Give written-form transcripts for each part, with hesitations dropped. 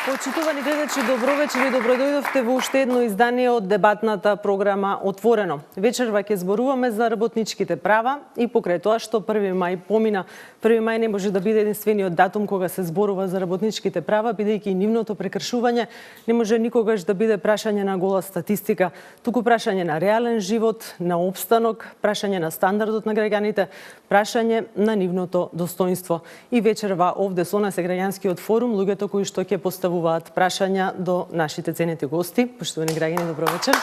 Почитувани гледачи, добровечер и добродојдовте во уште едно издание од дебатната програма Отворено. Вечерва ќе зборуваме за работничките права и покрај тоа што 1 мај помина. 1 мај не може да биде единствениот датум кога се зборува за работничките права, бидејќи нивното прекршување не може никогаш да биде прашање на гола статистика, туку прашање на реален живот, на опстанок, прашање на стандардот на граѓаните, прашање на нивното достоинство. И вечерва овде со нас е граѓанскиот форум, луѓето кои што ќе поставуваат прашања до нашите ценети гости. Поштовани граѓани, добро вечер.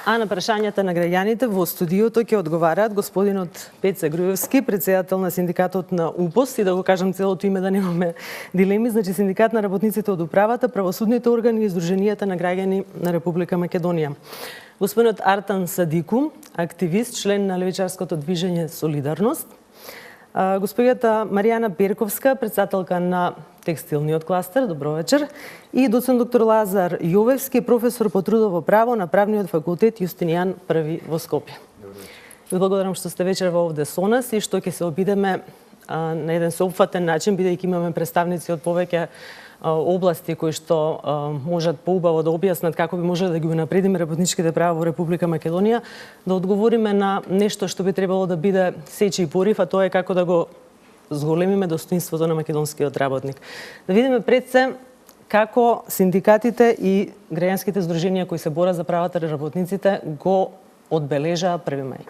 А на прашањата на граѓаните во студиото ќе одговараат господинот Пеце Груевски, председател на синдикатот на УПОС, и да го кажам целото име да немаме дилеми, значи Синдикат на работниците од управата, правосудните органи и Сдруженијата на граѓани на Република Македонија. Господинот Артан Садику, активист, член на левичарското движење Солидарност. Господијата Маријана Перковска, председателка на текстилниот кластер, добро вечер, и доцент доктор Лазар Јовевски, професор по трудово право на Правниот факултет Јустинијан I во Скопје. Ви благодарам што сте вечерва овде со нас и што ќе се обидеме на еден соопфатен начин, бидејќи имаме представници од повеќе области кои што можат поубаво да објаснат како би можеле да ги унапредиме работничките права во Република Македонија, да одговориме на нешто што би требало да биде сеч и порив, а тоа е како да го зголемиме достоинството на македонскиот работник. Да видиме пред се како синдикатите и граѓанските здруженија кои се борат за правата на работниците го одбележаа 1 мај.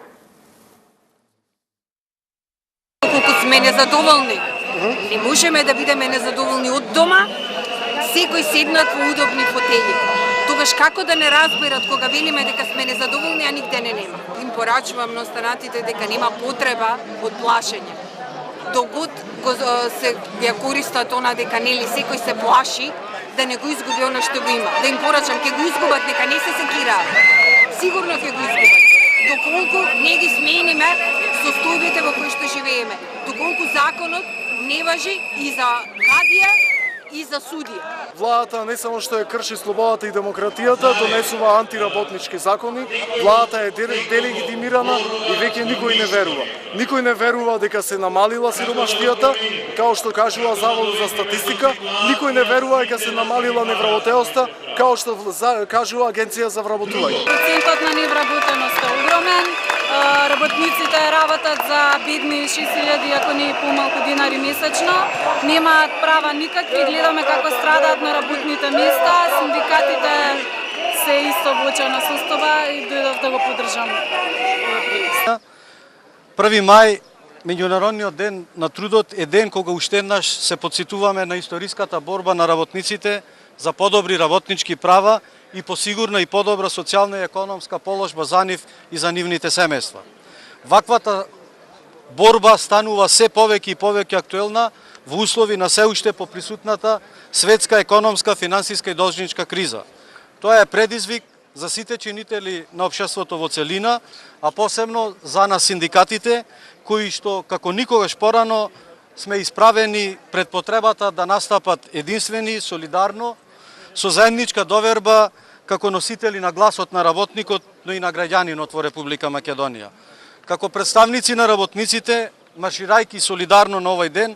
Колку сме незадоволни, не можеме да бидеме незадоволни од дома, секој седнат во удобни фотели. Тогаш како да не разберат кога велиме дека сме незадоволни, а нигде не нема. Им порачувам на останатите дека нема потреба од плашење. Доколку се ја користат она дека нели секој се плаши да не го изгуби она што го има. Да им порачам, ќе го изгубат, нека не се секираат. Сигурно ќе го изгубат. Доколку не ги смениме состојбите во кои што живееме. Доколку законот не важи и за кадија и за судија. Владата не само што ја крши слободата и демократијата, донесува антиработнички закони, владата е делегитимирана и веќе никој не верува. Никој не верува дека се намалила сиромаштијата, као што кажува Заводот за статистика, никој не верува дека се намалила невработеоста, као што кажува Агенција за вработување. Процентот на невработеност е огромен. Работниците работат за бедни 6.000, ако не и помалку динари месечно. Немаат права никакви, гледаме како страдаат на работните места. Синдикатите се исто во очена состојба и дојдов да го поддржам ова прилика. 1 мај, Меѓународниот ден на трудот, е ден кога уште еднаш се потсетуваме на историската борба на работниците за подобри работнички права и посигурна и подобра социјална и економска положба за нив и за нивните семејства. Ваквата борба станува се повеќе и повеќе актуелна во услови на се уште поприсутната светска економска, финансиска и должничка криза. Тоа е предизвик за сите чинители на општеството во целина, а посебно за нас синдикатите, кои што како никогаш порано сме исправени пред потребата да настапат единствени, солидарно, со заедничка доверба како носители на гласот на работникот, но и на граѓанинот во Република Македонија. Како представници на работниците, марширајки солидарно на овој ден,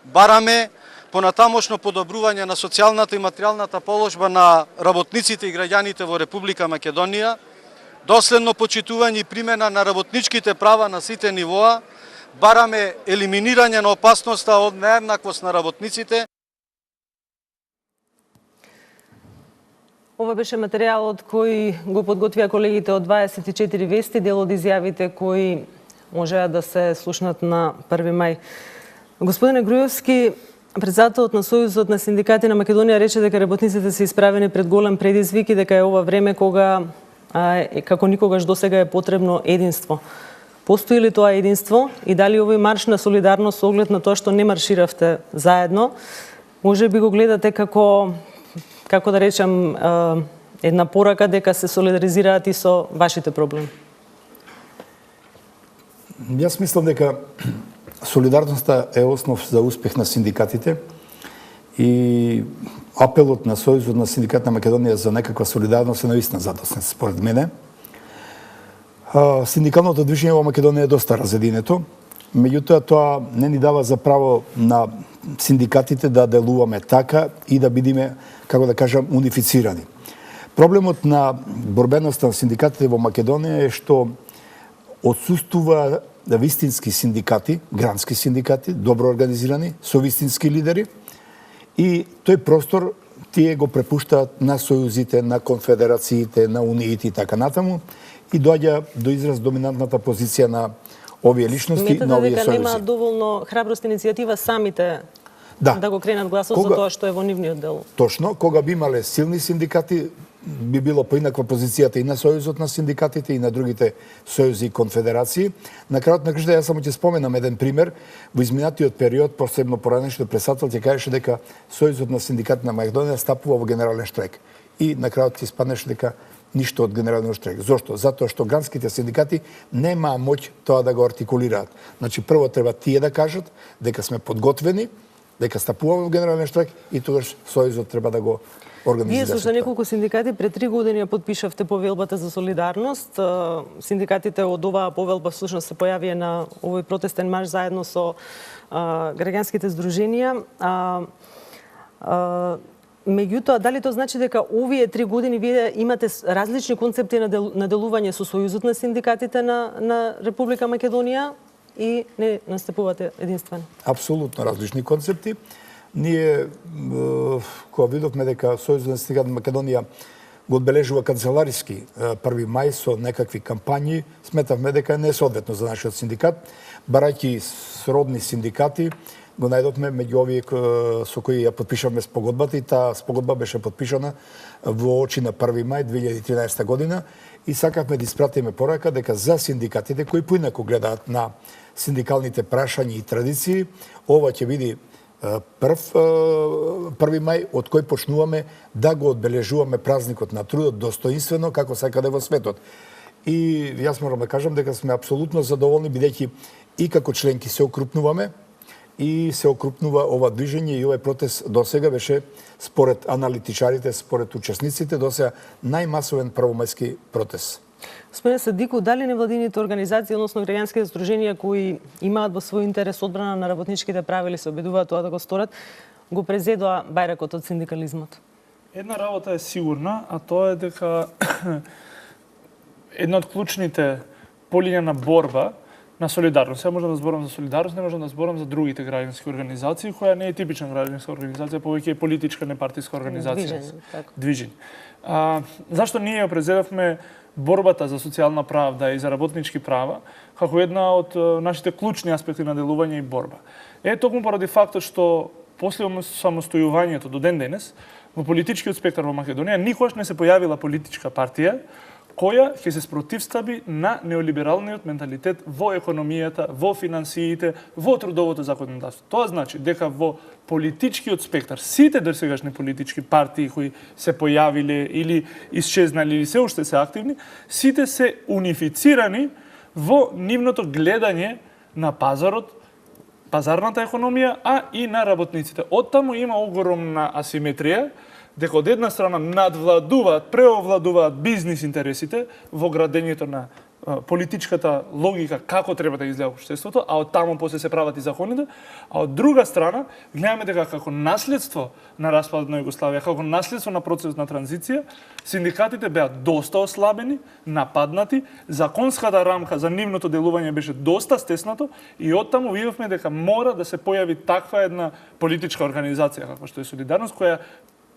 бараме понатамошно подобрување на социјалната и материјалната положба на работниците и граѓаните во Република Македонија, доследно почитување и примена на работничките права на сите нивоа, бараме елиминирање на опасноста од нееднаквост на работниците. Ова беше материјалот кој го подготвија колегите од 24 вести, дел од изјавите кои можеа да се слушнат на 1 мај. Господине Груевски, председателот на Сојузот на синдикати на Македонија рече дека работниците се исправени пред голем предизвик и дека е ова време кога како никогаш досега е потребно единство. Постои ли тоа единство и дали овој марш на солидарност со оглед на тоа што не марширавте заедно, може би го гледате како да речем, една порака дека се солидаризираат и со вашите проблеми? Јас мислам дека солидарноста е основ за успех на синдикатите и апелот на Сојузот на синдикат на Македонија за некаква солидарност е наистина задоснет според мене. Синдикалното движење во Македонија е доста разединето Меѓутоа, тоа не ни дава за право на синдикатите да делуваме така и да бидеме, како да кажам, унифицирани. Проблемот на борбеноста на синдикатите во Македонија е што отсуствува вистински синдикати, грански синдикати, добро организирани, со вистински лидери, и тој простор тие го препуштаат на сојузите, на конфедерациите, на униите и така натаму, и доаѓа до израз доминантната позиција на овие личности, на овие дека сојузи. нема доволно храброст и иницијатива самите да го кренат гласот за тоа што е во нивниот дел. Точно, кога би имале силни синдикати, би било поинаква позицијата и на Сојузот на синдикатите и на другите сојузи и конфедерации. На крајот на кршта, јас само ќе споменам еден пример. Во изминатиот период, посебно поранешниот председател ќе кажеше дека Сојузот на синдикатите на Македонија стапува во генерален штрек. И на крајот ќе испаднеше дека ништо од генералниот штрек. Зошто? Затоа што гранските синдикати немаа моќ тоа да го артикулираат. Значи, прво треба тие да кажат дека сме подготвени, дека стапуваме во генерален штрек, и тогаш Сојузот треба да го организира. Вие со неколку синдикати пред 3 години ја подпишавте повелбата за солидарност. Синдикатите од оваа повелба всушност се појавија на овој протестен марш заедно со граѓанските здруженија. Меѓутоа, дали тоа значи дека овие 3 години вие имате различни концепти на делување со Сојузот на синдикатите на Република Македонија и не настапувате единствено? Апсолутно различни концепти. Ние, кога видовме дека Сојузот на синдикатите на Македонија го одбележува канцелариски 1 мај со некакви кампањи, сметавме дека не е соодветно за нашиот синдикат, барајќи сродни синдикати, го најдовме меѓу овие со кои ја подпишавме спогодбата, и таа спогодба беше подпишана во очи на 1 мај 2013 година, и сакавме да испратиме порака дека за синдикатите кои поинаку гледаат на синдикалните прашања и традиции, ова ќе биде 1 мај, од кој почнуваме да го одбележуваме празникот на трудот достоинствено, како секаде во светот. И јас морам да кажам дека сме апсолутно задоволни, бидејќи и како членки се окрупнуваме, и се окрупнува ова движење, и овој протест досега беше, според аналитичарите, според учесниците, досега најмасовен првомајски протест. Господине Садику, дали невладините организации, односно граѓанските здруженија кои имаат во свој интерес одбрана на работничките права или се обидуваат тоа да го сторат, го презедоа бајракот од синдикализмот? Една работа е сигурна, а тоа е дека една од клучните полиња на борба на солидарност. Сега можам да зборам за солидарност, не можам да зборам за другите граѓански организации, која не е типична граѓанска организација, повеќе е политичка, непартиска организација. Движење. Зашто ние ја презедавме борбата за социјална правда и за работнички права како една од нашите клучни аспекти на делување и борба? Е токму поради фактот што после самостојувањето до ден денес во политичкиот спектар во Македонија никогаш не се појавила политичка партија која ќе се спротивстави на неолибералниот менталитет во економијата, во финансиите, во трудовото законодавство. Тоа значи дека во политичкиот спектар сите досегашни политички партии кои се појавиле или исчезнали или се уште се активни, сите се унифицирани во нивното гледање на пазарот, пазарната економија, а и на работниците. Оттаму има огромна асиметрија, дека од една страна надвладуваат, преовладуваат бизнис интересите во градењето на политичката логика како треба да изгледа општеството, а од таму после се прават и законите, а од друга страна гледаме дека како наследство на распадот на Југославија, како наследство на процесот на транзиција, синдикатите беа доста ослабени, нападнати, законската рамка за нивното делување беше доста стеснато, и оттаму видовме дека мора да се појави таква една политичка организација како што е Солидарност, која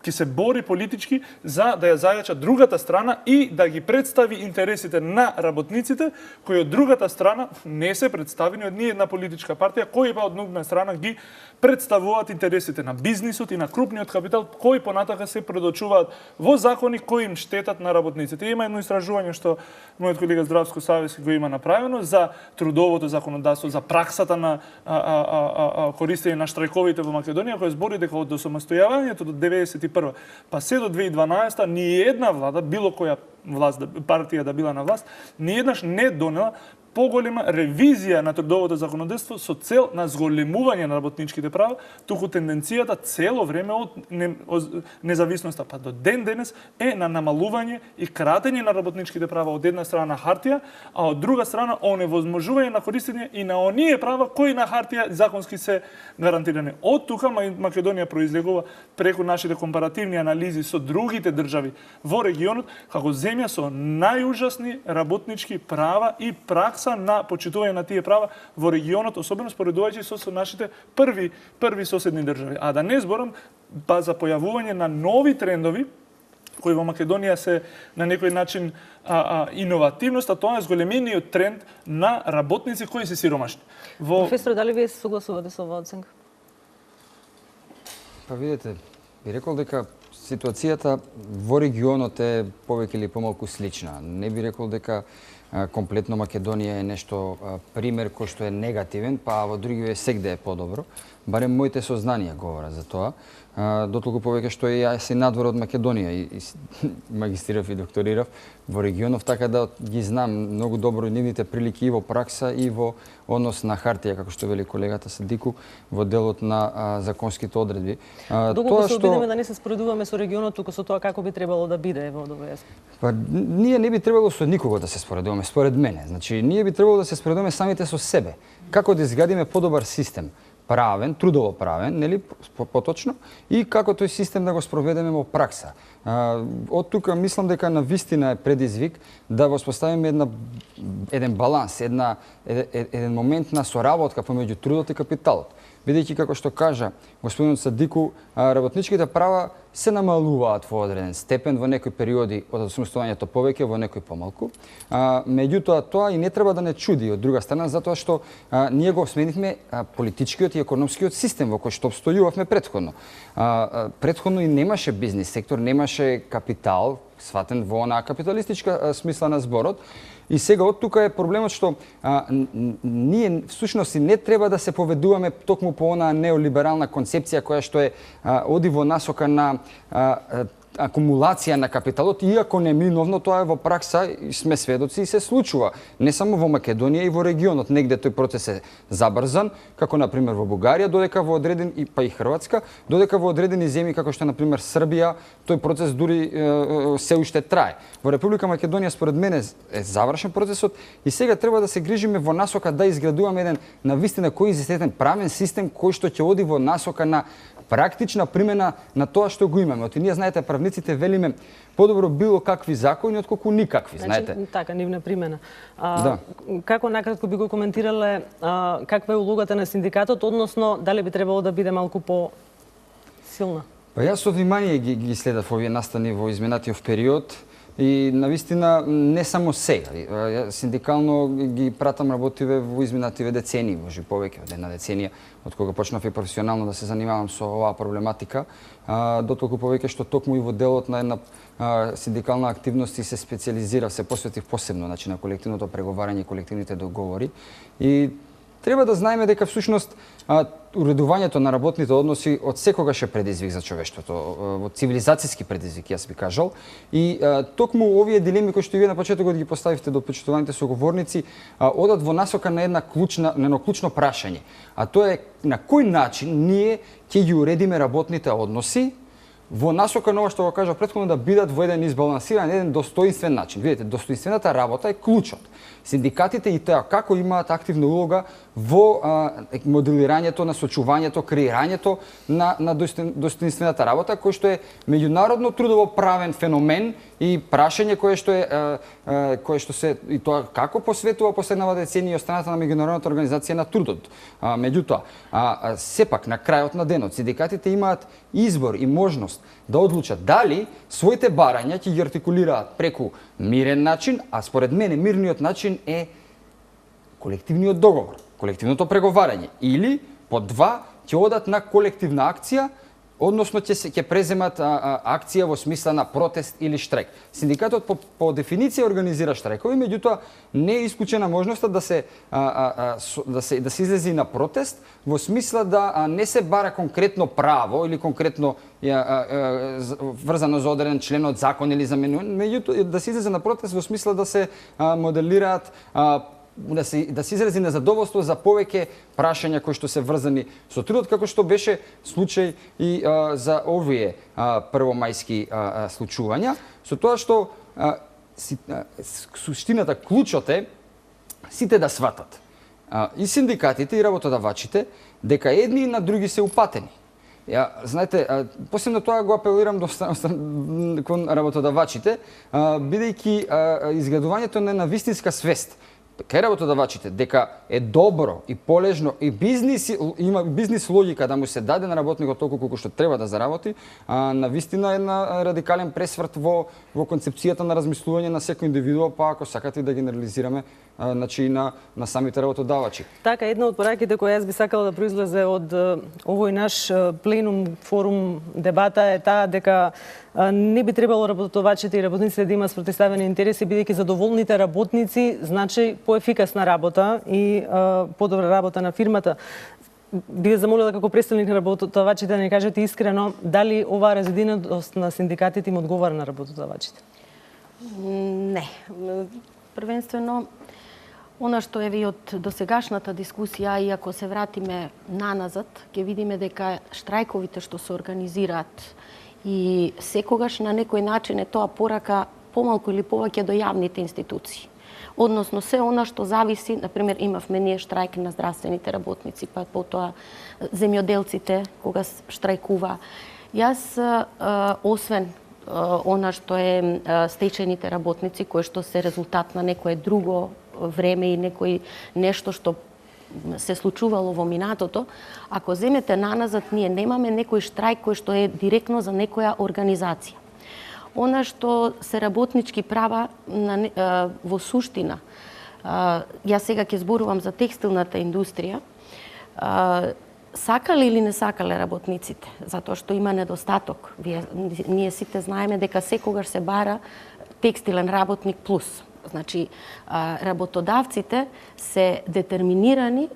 ќе се бори политички за да ја зајача другата страна и да ги представи интересите на работниците, кои од другата страна не се представени од ни една политичка партија, кои па од другата страна ги представуваат интересите на бизнисот и на крупниот капитал, кои понатака се предочуваат во закони кои им штетат на работниците. Има едно истражување што мојот колега Здравко Савески го има направено за трудовото законодавство, за праксата на користење на штрајковите во Македонија, кој збори дека од самостојувањето до 91 па се до 2012 ни една влада, било која власт, партија да била на власт, ни еднаш не донела поголема ревизија на трудовото законодавство со цел на зголемување на работничките права, туку тенденцијата цело време од независноста па до ден денес е на намалување и кратење на работничките права од една страна на хартија, а од друга страна оневозможување на користење и на оние права кои на хартија законски се гарантирани. Од тука Македонија произлегува преку нашите компаративни анализи со другите држави во регионот како земја со најужасни работнички права и пракса на почитување на тие права во регионот, особено споредувајќи со нашите први соседни држави. А да не зборам за појавување на нови трендови кои во Македонија се на некој начин иновативност, а тоа е зголемениот тренд на работници кои се сиромашни. Професор, дали вие се согласувате со оваа оценка? Па видите, би рекол дека ситуацијата во регионот е повеќе или помалку слична. Не би рекол дека комплетно Македонија е нешто пример кој што е негативен, па во други сегде е подобро. Барем моите сознанија говорат за тоа. Дотолку повеќе што и јас и надвор од Македонија и магистрирав и докторирав во регионов, така да ги знам многу добро нивните прилики и во пракса и во однос на хартија, како што вели колегата Садику, во делот на законските одредби. Доколку се обидеме да не се споредуваме со регионот, туку со тоа како би требало да биде во ОДВС? Па ние не би требало со никого да се споредуваме, според мене. Значи ние би требало да се споредуваме самите со себе. Како да изградиме подобар систем, правен, трудово правен, нели поточно, и како тој систем да го спроведеме во пракса. Од тука мислам дека навистина е предизвик да воспоставиме еден баланс, еден момент на соработка помеѓу трудот и капиталот. Бидејќи, како што кажа господинот Садику, работничките права се намалуваат во одреден степен во некои периоди од осамостојањето повеќе, во некои помалку. Меѓутоа, тоа и не треба да не чуди од друга страна, затоа што ние го сменивме политичкиот и економскиот систем во кој што обстојувавме претходно. Претходно и немаше бизнис сектор, немаше капитал, сватен во онаа капиталистичка смисла на зборот. И сега од тука е проблемот што ние всушност и не треба да се поведуваме токму по онаа неолиберална концепција која што е оди во насока на акумулација на капиталот, иако неминовно тоа е во пракса, сме сведоци и се случува. Не само во Македонија и во регионот, негде тој процес е забрзан, како на пример во Бугарија, додека во одредени, па и Хрватска, додека во одредени земји како што на пример Србија, тој процес дури се уште трае. Во Република Македонија според мене е завршен процесот и сега треба да се грижиме во насока да изградуваме еден навистина коинзистентен правен систем кој што ќе оди во насока на практична примена на тоа што го имаме. Оти ние, знаете, правниците велиме подобро било какви закони отколку никакви, знаете. Така, нивна примена. Да. Како накратко би го коментирале каква е улогата на синдикатот, односно дали би требало да биде малку по-силна? Па јас со внимание ги следав овие настани во изминатиот период. И навистина не само сега. Синдикално ги пратам, работиве во изминативе децении, може повеќе од една деценија, од кога почнав и професионално да се занимавам со оваа проблематика, дотолку повеќе што токму и во делот на една синдикална активност и се специализирав, се посветив посебно на колективното преговарање и колективните договори. И треба да знаеме дека всушност уредувањето на работните односи од секогаш е предизвик за човештвото, во цивилизацијски предизвик, јас би кажал. И токму овие дилеми кои што вие на почетокот ги поставивте до почитуваните соговорници, одат во насока на едно клучно прашање. А тоа е на кој начин ние ќе ги уредиме работните односи во насока на ова што го кажа претходно, да бидат во еден избалансиран, еден достоинствен начин. Видите, достоинствената работа е клучот. Синдикатите и тоа како имаат активна улога во моделирањето, насочувањето, креирањето на достоинствената работа, кој што е меѓународно трудово правен феномен и прашање кое што се и тоа како посветува последнава деценија страната на меѓународната организација на трудот. Меѓутоа, сепак на крајот на денот синдикатите имаат избор и можност да одлучат дали своите барања ќе ги артикулираат преку мирен начин, а според мене мирниот начин е колективниот договор, колективното преговарање, или по два ќе одат на колективна акција, односно ќе преземат акција во смисла на протест или штрек. Синдикатот по дефиниција организира штрајкови, меѓутоа не е исклучена можноста да се излези на протест во смисла да не се бара конкретно право или конкретно врзано за одреден член од закон или заменување, меѓутоа да се излезе на протест во смисла да се моделираат да се изрази незадоволство за повеќе прашања кои што се врзани со трудот, како што беше случај и за овие првомајски случувања, со тоа што суштината, клучот е сите да сватат, и синдикатите и работодавачите, дека едни на други се упатени. Знаете, посебно тоа го апелирам кон работодавачите, бидејќи изградувањето на вистинска свест кај работодавачите дека е добро и полежно и има бизнис логика да му се даде на работникот толку колку што треба да заработи, на вистина е на радикален пресврт во концепцијата на размислување на секој индивидуал, па ако сакате да генерализираме, значи на самите работодавачи. Така, една од пораките која јас би сакала да произлезе од овој наш пленум, форум, дебата е таа дека не би требало работодавачите и работниците да имаат спротивставени интереси, бидејќи задоволните работници значи поефикасна работа и подобра работа на фирмата. Би ве замолила како претставник на работодавачите да ни кажете искрено дали оваа разединеност на синдикатите им одговара на работодавачите? Не. Првенствено, она што е ви од досегашната дискусија, и ако се вратиме наназад, ќе видиме дека штрајковите што се организираат и секогаш на некој начин е тоа порака помалку или повеќе до јавните институции. Односно се она што зависи, например, имавме ние штрајк на здравствените работници, па потоа земјоделците кога штрајкува. Јас освен она што е стечајните работници кои што се резултат на некое друго време и нешто што се случувало во минатото, ако земете наназад, ние немаме некој штрајк кој што е директно за некоја организација. Она што се работнички права во суштина, јас сега ќе зборувам за текстилната индустрија, сакале или не сакале работниците, затоа што има недостаток. Ние сите знаеме дека секогаш се бара текстилен работник плюс. Значи, работодавците се детерминирани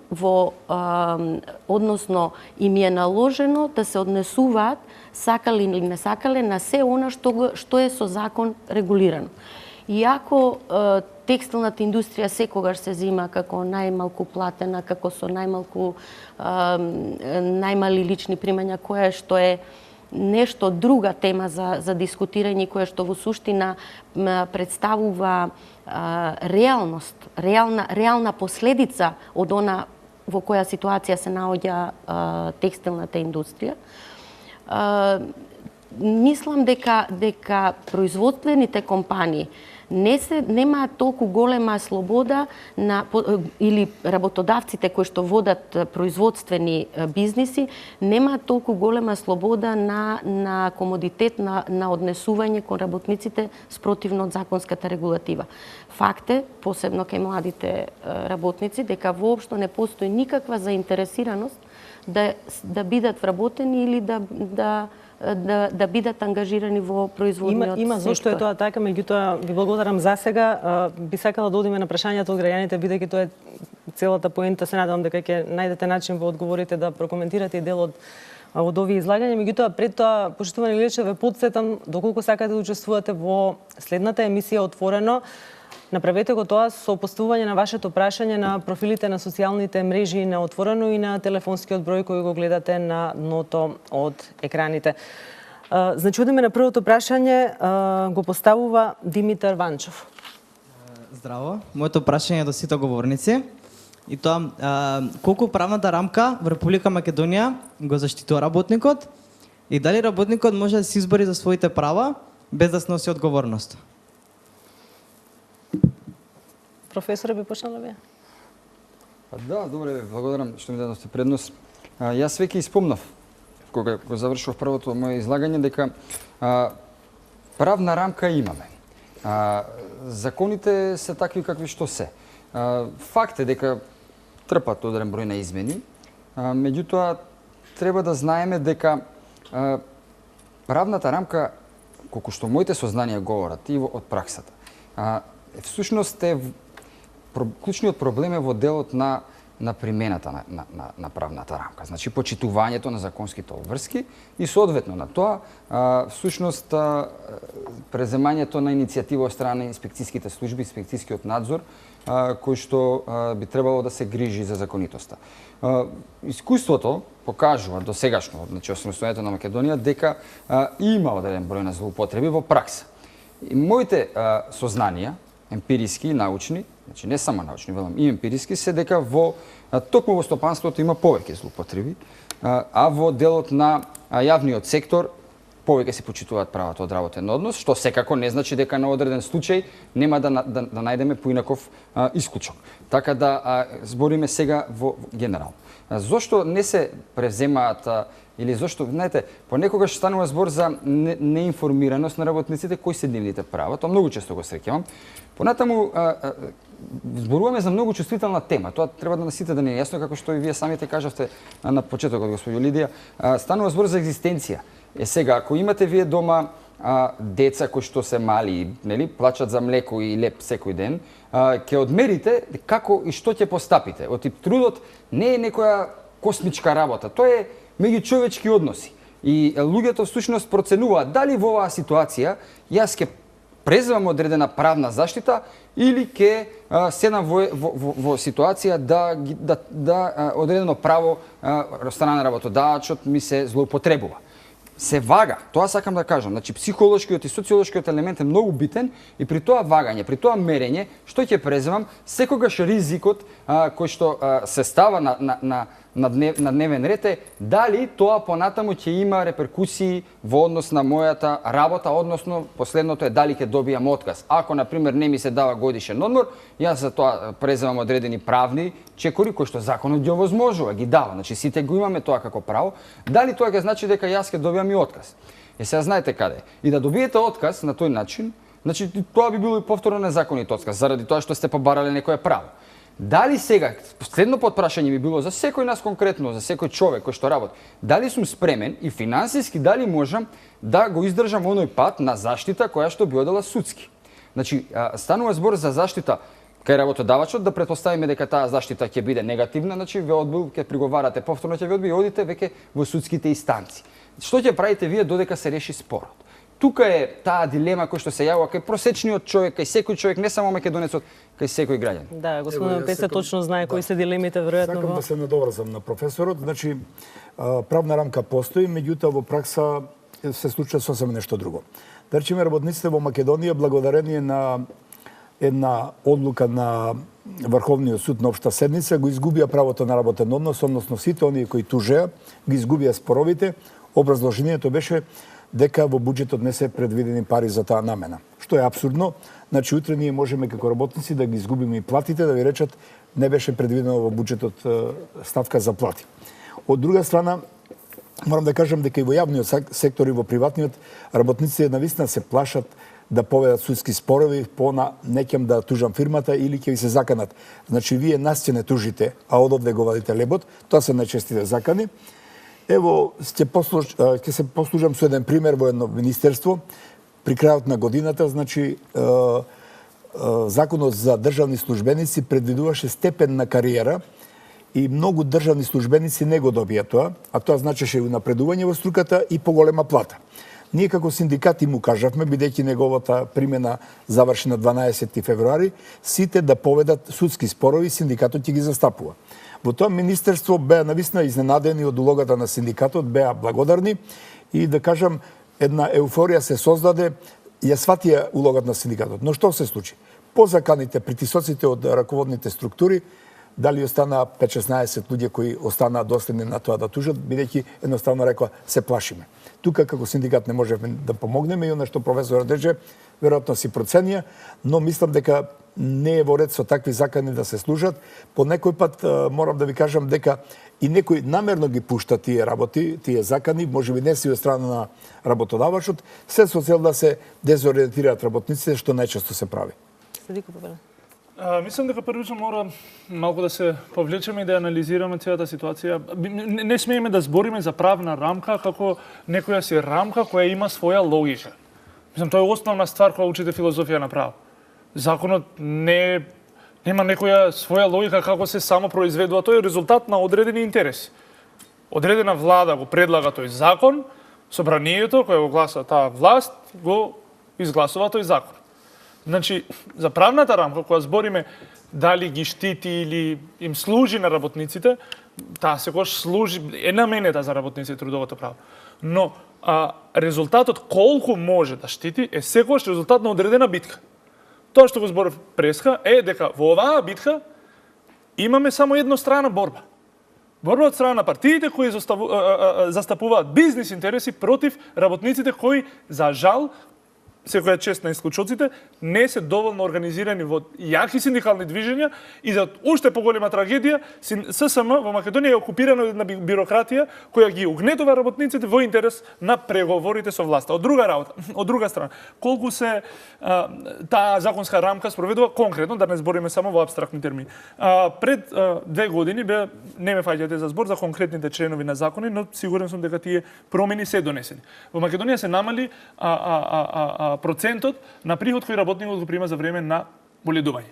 односно им е наложено да се однесуваат, сакале или не сакале, на се она што е со закон регулирано. Иако текстилната индустрија секогаш се зима како најмалку платена, како со најмали лични примања, која што е нешто друга тема за дискутирање, која што во суштина представува реалност, реална последица од она во која ситуација се наоѓа текстилната индустрија. Мислам дека производствените компании немаат толку голема слобода или работодавците кои што водат производствени бизниси немаат толку голема слобода на комодитет на однесување кон работниците спротивно од законската регулатива. Факт е, посебно кај младите работници, дека воопшто не постои никаква заинтересираност да бидат вработени или да бидат ангажирани во производниот сектор. Има зошто е тоа така, меѓутоа ви благодарам за сега. Би сакала да одиме на прашањата од граѓаните, бидејќи тоа е целата поента. Се надевам дека ќе најдете начин во одговорите да прокоментирате и дел од овие излагања. Меѓутоа, пред тоа, поштовани Илече, ве потсетам доколку сакате да учествувате во следната емисија Отворено. Направете го тоа со поставување на вашето прашање на профилите на социјалните мрежи на Отворено и на телефонскиот број кој го гледате на дното од екраните. Значи, одиме на првото прашање, го поставува Димитар Ванчов. Здраво, моето прашање е до сите говорници. И тоа, колку правната рамка во Република Македонија го заштитува работникот и дали работникот може да се избори за своите права без да сноси одговорност? Професоре, би почнала вие? Да, добре, благодарам што ми дадовте предност. Јас веќе испомнав, кога го завршував првото моје излагање, дека правна рамка имаме. Законите се такви какви што се. Факт е дека трпат одреден број на измени, меѓутоа треба да знаеме дека правната рамка, колку што моите сознанија говорат и од праксата, всушност клучниот проблем е во делот на на примената на правната рамка. Значи, почитувањето на законските обврски и соодветно на тоа, всушност, преземањето на иницијатива од страна на инспекцијските служби, инспекцијскиот надзор, кој што би требало да се грижи за законитоста. Искуството покажува до сегашно, значи осамостојањето на Македонија, дека има одреден број на злоупотреби во пракса. И моите сознанија, емпириски и научни, значи не само научни, велам и емпириски, се дека токму во стопанството има повеќе злоупотреби, а во делот на јавниот сектор повеќе се почитуваат правата од работен однос, што секако не значи дека на одреден случај нема да најдеме поинаков исклучок. Така да збориме сега во генерално. Зошто не се превземаат или зошто, знаете, понекогаш станува збор за неинформираност на работниците кои се нивните права, тоа многу често го среќавам. Понатаму зборуваме за многу чувствителна тема. Тоа треба да сите да не е јасно, како што и вие самите кажавте на почетокот, господјо Лидија. Станува збор за екзистенција. Сега, ако имате вие дома деца кои што се мали, нели, плачат за млеко и леп секој ден, ќе одмерите како и што ќе постапите. Од тип трудот не е некоја космичка работа, тоа е меѓучовечки односи. И луѓето всушност проценуваат дали во оваа ситуација јас ќе преземам одредена правна заштита или ќе седам во ситуација да одредено право од страна на работодавачот ми се злоупотребува. Се вага, тоа сакам да кажам, значи психолошкиот и социолошкиот елемент е многу битен и при тоа вагање, при тоа мерење, што ќе преземам, секогаш ризикот кој што се става на дневен ред е дали тоа понатаму ќе има реперкусии во однос на мојата работа, односно последното е дали ќе добијам отказ. Ако на пример не ми се дава годишен одмор, јас за тоа преземам одредени правни чекори кои што законот ги овозможува, ги дава. Значи сите го имаме тоа како право. Дали тоа ќе значи дека јас ќе добијам и отказ? Сега знаете каде. И да добиете отказ на тој начин, значи тоа би било и повторно незаконит отказ заради тоа што сте побарале некое право. Дали сега, следно подпрашање би било за секој нас конкретно, за секој човек кој што работи, дали сум спремен и финансиски дали можам да го издржам оној пат на заштита која што би одела судски. Значи, станува збор за заштита кај работодавачот, да претпоставиме дека таа заштита ќе биде негативна, значи ве одбил, ќе приговарате повторно, ќе ве одби и одите веќе во судските инстанции. Што ќе правите вие додека се реши спорот? Тука е таа дилема која што се јавува кај просечниот човек, кај секој човек, не само македонецот, кај секој граѓанин. Да, господин Пеце точно знае кои се дилемите веројатно. Сакам да се надоврзам на професорот. Значи, правна рамка постои, меѓутоа во пракса се случува сосем нешто друго. Да речеме, работниците во Македонија благодарение на една одлука на Врховниот суд на општа седница го изгубија правото на работен однос, односно сите оние кои тужеа ги изгубија споровите. Образложението беше дека во буџетот не се предвидени пари за таа намена. Што е апсурдно. Значи, утре ние можеме како работници да ги изгубиме и платите, да ви речат не беше предвидено во буџетот ставка за плати. Од друга страна, морам да кажам дека и во јавниот сектор и во приватниот работниците навистина се плашат да поведат судски спорови, неќам да тужам фирмата или ќе ви се заканат. Значи, вие нас ќе не тужите, а одовде го вадите лебот, тоа се најчестите закани. Ево, ќе се послужам со еден пример во едно министерство. При крајот на годината, значи, законот за државни службеници предвидуваше степен на кариера и многу државни службеници не го добија тоа, а тоа значеше напредување во струката и поголема плата. Ние како синдикати му кажавме, бидејќи неговата примена заврши на 12 февруари, сите да поведат судски спорови, синдикатот ќе ги застапува. Во тоа министерство беа навистина изненадени од улогата на синдикатот, беа благодарни и да кажам, една еуфорија се создаде, ја сватија улогата на синдикатот. Но што се случи? По заканите, притисоците од раководните структури, дали остана 5-16 луѓе кои останаа доследни на тоа да тужат, бидејќи едноставно рекоа се плашиме. Тука како синдикат не можеме да помогнеме и она што професорот рече, веројатно си проценија, но мислам дека не е во ред со такви закани да се служат. По некој пат морам да ви кажам дека и некој намерно ги пушта тие работи, тие закани, можеби не си од страна на работодавачот, се со цел да се дезориентираат работниците, што најчесто се прави. Мислам дека првично мора малку да се повлечеме и да анализираме целата ситуација. Не смееме да збориме за правна рамка како некоја си рамка која има своја логика. Мислам, тоа е основна ствар која учите филозофија на право. Законот не е Нема некоја своја логика како се само произведува. Тој е резултат на одредени интереси. Одредена влада го предлага тој закон, собранието кое го гласа таа власт го изгласува тој закон. Значи, за правната рамка која збориме дали ги штити или им служи на работниците, таа секогаш служи, е наменета за работниците трудовото право. Но резултатот колку може да штити е секогаш резултат на одредена битка. Тоа што го зборев преска е дека во оваа битка имаме само еднострана борба. Борба од страна на партиите кои застапуваат бизнис интереси против работниците кои, за жал, секоја чест на исклучоците, не се доволно организирани во јаки синдикални движења и за уште поголема трагедија, ССМ во Македонија е окупирана од една бирократија која ги угнетува работниците во интерес на преговорите со власта. Од друга страна, колку се таа законска рамка спроведува конкретно, да не збориме само во апстрактни термини. Пред 2 години не ме фаќате за збор за конкретните членови на закони, но сигурен сум дека тие промени се донесени. Во Македонија се намали процентот на приход кој работникот го прима за време на боледување.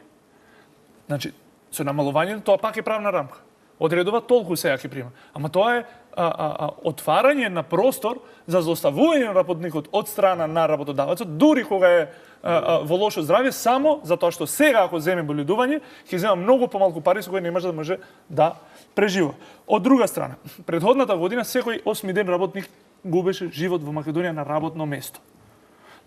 Значи, со намалувањето тоа пак е правна рамка. Одредува толку сега ќе прима. Ама тоа е отварање на простор за злоставување на работникот од страна на работодавецот, дури кога е во лошо здравје, само затоа што сега ако земе боледување, ќе зема многу помалку пари со кои не може да преживува. Од друга страна, предходната година секој 8 ден работник губеше живот во Македонија на работно место.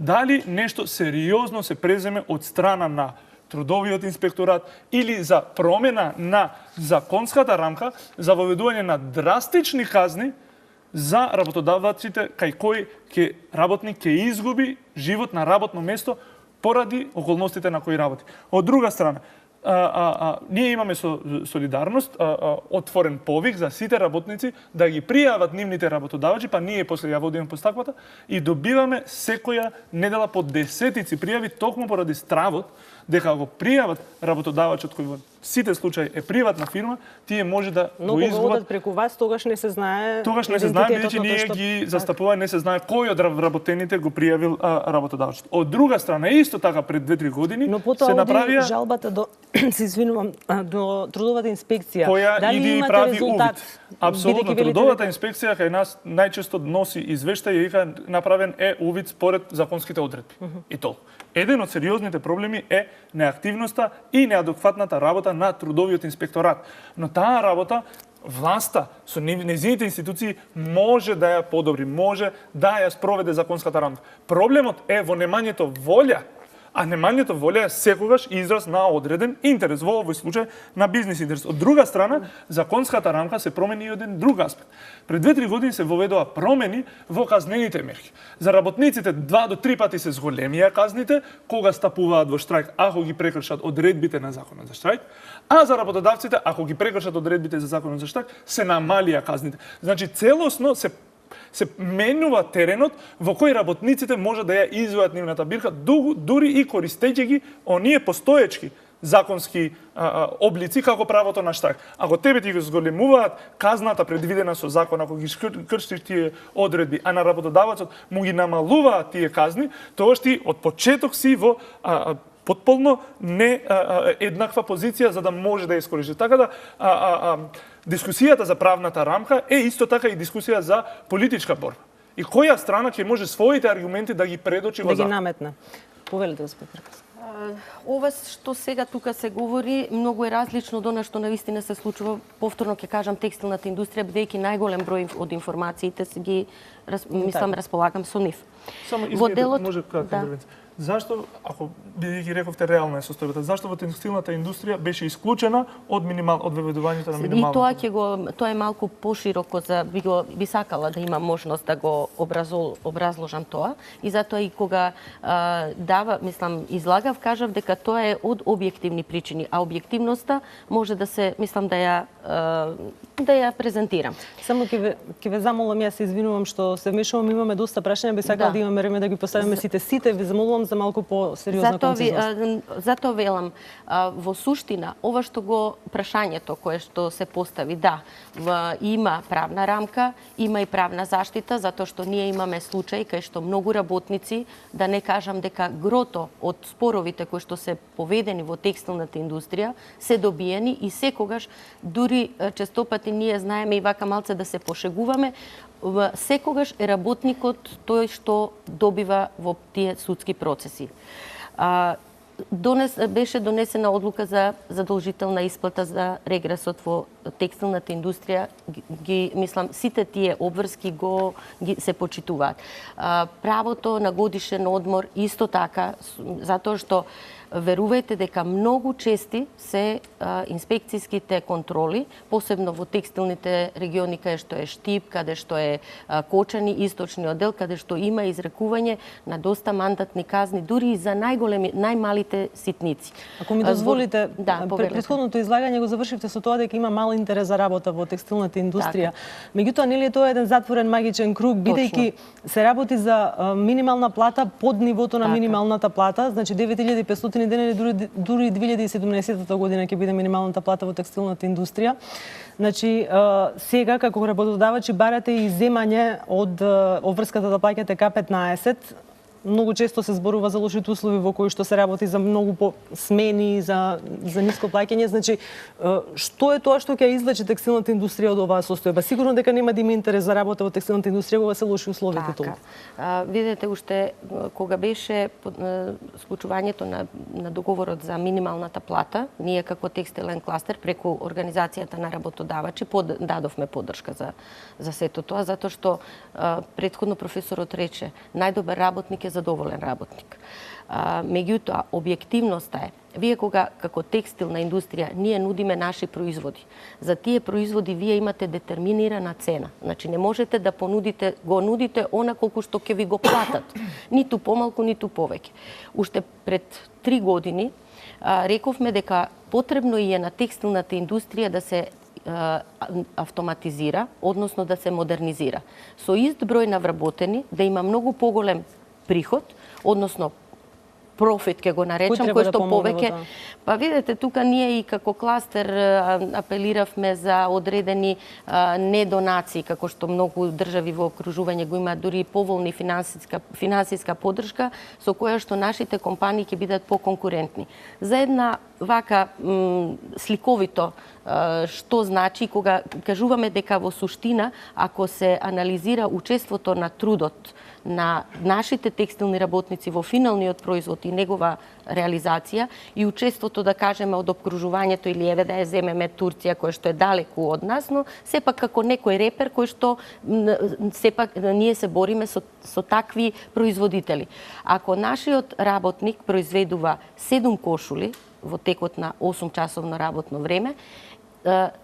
Дали нешто сериозно се преземе од страна на трудовиот инспекторат или за промена на законската рамка за воведување на драстични казни за работодавците кај кој работник ќе изгуби живот на работно место поради околностите на кои работи. Од друга страна, ние имаме солидарност, отворен повик за сите работници да ги пријават нивните работодавачи, па ние после ја водиме постапката и добиваме секоја недела по десетици пријави токму поради стравот дека го пријават работодавачот кој во сите случаи е приватна фирма, тие може да го изгубат. Многу преку вас, тогаш не се знае. Тогаш не се знае, бидејќи ние ги застапуваме, не се знае кој од работените го пријавил работодавачот. Од друга страна, исто така пред 2-3 години се направија жалбата до се извинувам, до трудовата инспекција. Која дали иди и прави увид. Апсолутно, трудовата инспекција кај нас најчесто носи извештај и вика направен е увид според законските одредби. И толку. Еден од сериозните проблеми е неактивноста и неадекватната работа на трудовиот инспекторат. Но таа работа власта со нејзините институции може да ја подобри, може да ја спроведе законската рамка. Проблемот е во немањето волја, а немањето волја е секогаш израз на одреден интерес, во овој случај на бизнис интерес. Од друга страна, законската рамка се промени и од еден друг аспект. Пред 2-3 години се воведува промени во казнените мерки. За работниците 2 до 3 пати се зголемија казните кога стапуваат во штрајк, ако ги прекршат одредбите на законот за штрајк, а за работодавците, ако ги прекршат одредбите за законот за штрајк, се намалија казните. Значи целосно се менува теренот во кој работниците може да ја извојат нивната бирка, дури и користејќи ги оние постоечки законски облици како правото на штрајк. Ако тебе ти го зголемуваат казната предвидена со закон, ако ги кршиш тие одредби, а на работодавецот му ги намалуваат тие казни, тогаш ти од почеток си во потполно не еднаква позиција за да може да ја искористи. Така да дискусијата за правната рамка е исто така и дискусија за политичка борба. И која страна ќе може своите аргументи да ги предочи во закон. Да ги наметне. Повелете, господин. Ова што сега тука се говори многу е различно од она што навистина се случува. Повторно ќе кажам текстилната индустрија, бидејќи најголем број од информациите се ги мислам располагам со нив. Само извинете, може кратка интервенција. Зашто, ако бидејќи рековте реална е состојбата, зашто во текстилната индустрија беше исклучена од веведувањето на минималната? И тоа е малку пошироко за би сакала да има можност да го образложам тоа и затоа и кога излагав кажав дека тоа е од објективни причини, а објективноста може да се да ја презентирам. Само ќе ве замолам, јас се извинувам што се вмешувам, имаме доста прашања, би сакала да имаме време да ги поставиме сите, ви замолувам за малку по-сериозна концизност. Затоа велам, во суштина, ова што го прашањето кое што се постави, има правна рамка, има и правна заштита, затоа што ние имаме случаи кај што многу работници, да не кажам дека грото од споровите кои што се поведени во текстилната индустрија, се добиени и секогаш, дури честопати ние знаеме и вака малце да се пошегуваме, секогаш е работникот тој што добива во тие судски процеси. Беше донесена одлука за задолжителна исплата за регресот во текстилната индустрија. Мислам, сите тие обврски се почитуваат. Правото на годишен одмор исто така, затоа што верувајте дека многу чести се инспекцијските контроли, посебно во текстилните региони каде што е Штип, каде што е Кочани, источниот дел, каде што има изрекување на доста мандатни казни, дури и за најмалите ситници. Ако ми дозволите, претходното излагање го завршивте со тоа дека има мал интерес за работа во текстилната индустрија. Меѓутоа, нели е тоа еден затворен магичен круг, бидејќи се работи за минимална плата под нивото на минималната плата, значи 9500 денени, дури 2017 година ќе биде минималната плата во текстилната индустрија. Значи, сега како работодавачи барате и земање од обврската да плаќате К15. Многу често се зборува за лошите услови во кои што се работи, за многу по смени, за ниско плаќање. Значи, што е тоа што ќе извлече текстилната индустрија од оваа состојба? Сигурно дека нема да има интерес за работа во текстилната индустрија кога се лоши условите толку. Видете, уште кога беше склучувањето на договорот за минималната плата, ние како текстилен кластер преку организацијата на работодавачи дадовме поддршка за сето тоа, затоа што претходно професорот рече, најдобар работник е задоволен работник. Меѓутоа, објективноста е, вие кога како текстилна индустрија ние нудиме наши производи, за тие производи вие имате детерминирана цена. Значи не можете да го нудите она колку што ќе ви го платат, ниту помалку, ниту повеќе. Уште пред 3 години рековме дека потребно е на текстилната индустрија да се автоматизира, односно да се модернизира. Со ист број на вработени, да има многу поголем приход, односно профит ќе го наречам, кој што повеќе. Па видете, тука ние и како кластер апелиравме за одредени недонации, како што многу држави во окружување го имаат, дури и поволни финансиска поддршка, со која што нашите компании ќе бидат поконкурентни. За една вака сликовито што значи кога кажуваме дека во суштина, ако се анализира учеството на трудот на нашите текстилни работници во финалниот производ и негова реализација и учеството, да кажеме, од обкружувањето или еве да ја земеме Турција, која што е далеку од нас, но сепак како некој репер кој што сепак ние се бориме со такви производители. Ако нашиот работник произведува 7 кошули во текот на 8-часовно работно време,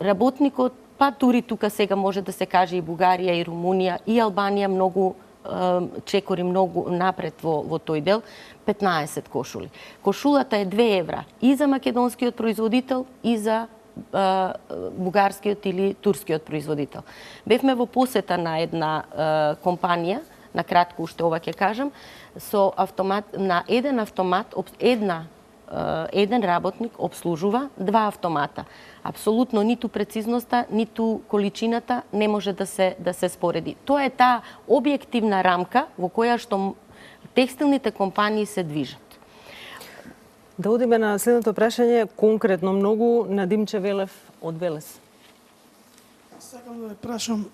работникот, па дури тука сега може да се каже и Бугарија, и Румунија, и Албанија многу чекори многу напред во тој дел, 15 кошули. Кошулата е 2 евра и за македонскиот производител и за бугарскиот или турскиот производител. Бевме во посета на една компанија, на кратко уште ова ќе кажам, со автомат, на еден автомат, еден работник обслужува 2 автомата. Апсолутно ниту прецизноста, ниту количината не може да се спореди. Тоа е таа објективна рамка во која што текстилните компании се движат. Да одиме на следното прашање, конкретно многу на Димче Велев од Велес. Сакам да ве прашам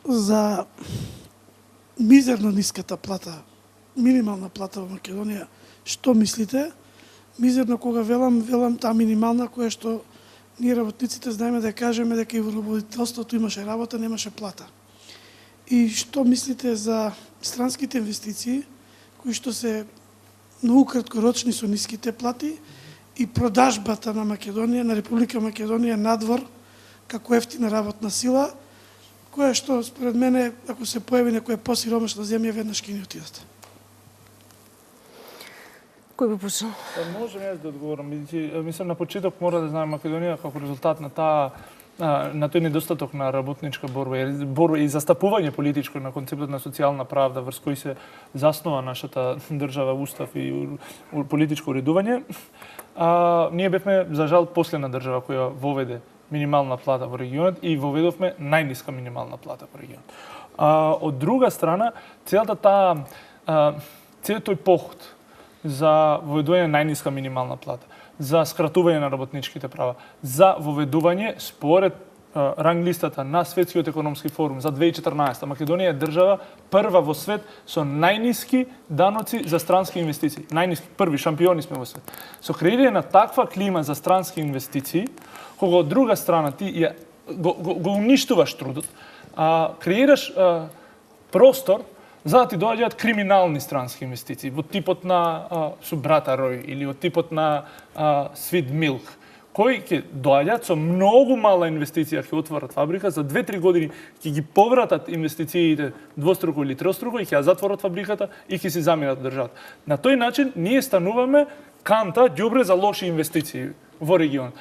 за мизерно ниската плата, минимална плата во Македонија. Што мислите? Мизерно кога велам таа минимална која што ние работниците знаеме да кажеме дека и во работодателството имаше работа, немаше плата. И што мислите за странските инвестиции кои што се многу краткорочни со ниските плати и продажбата на Македонија, на Република Македонија надвор како ефтина работна сила, која што според мене ако се појави некоја посиромашна земја веднаш ќе ни отидат. Кој би почнал? Можам јас да одговорам. Мислам, на почеток мора да знае Македонија како резултат на таа на тој недостаток на работничка борба и застапување политичко на концептот на социјална правда врз кој се заснова нашата држава, устав и политичко уредување, ние бевме за жал последна држава која воведе минимална плата во регионот и воведовме најниска минимална плата во регионот. Од друга страна, целиот тој поход за воведување на најниска минимална плата, за скратување на работничките права, за воведување според ранг листата на Светскиот економски форум за 2014. Македонија е држава прва во свет со најниски даноци за странски инвестиции. Најниски, први шампиони сме во свет. Со креирање на таква клима за странски инвестиции, кога од друга страна ти го уништуваш трудот, креираш простор за да ти доаѓаат криминални странски инвестиции во типот на Субрата Рој или во типот на Свит Милк, кои ќе доаѓаат со многу мала инвестиција, ќе отворат фабрика, за 2-3 години ќе ги повратат инвестициите двоструко или троструко и ќе ја затворат фабриката и ќе си заминат државата. На тој начин ние стануваме канта ѓубре за лоши инвестиции во регионот.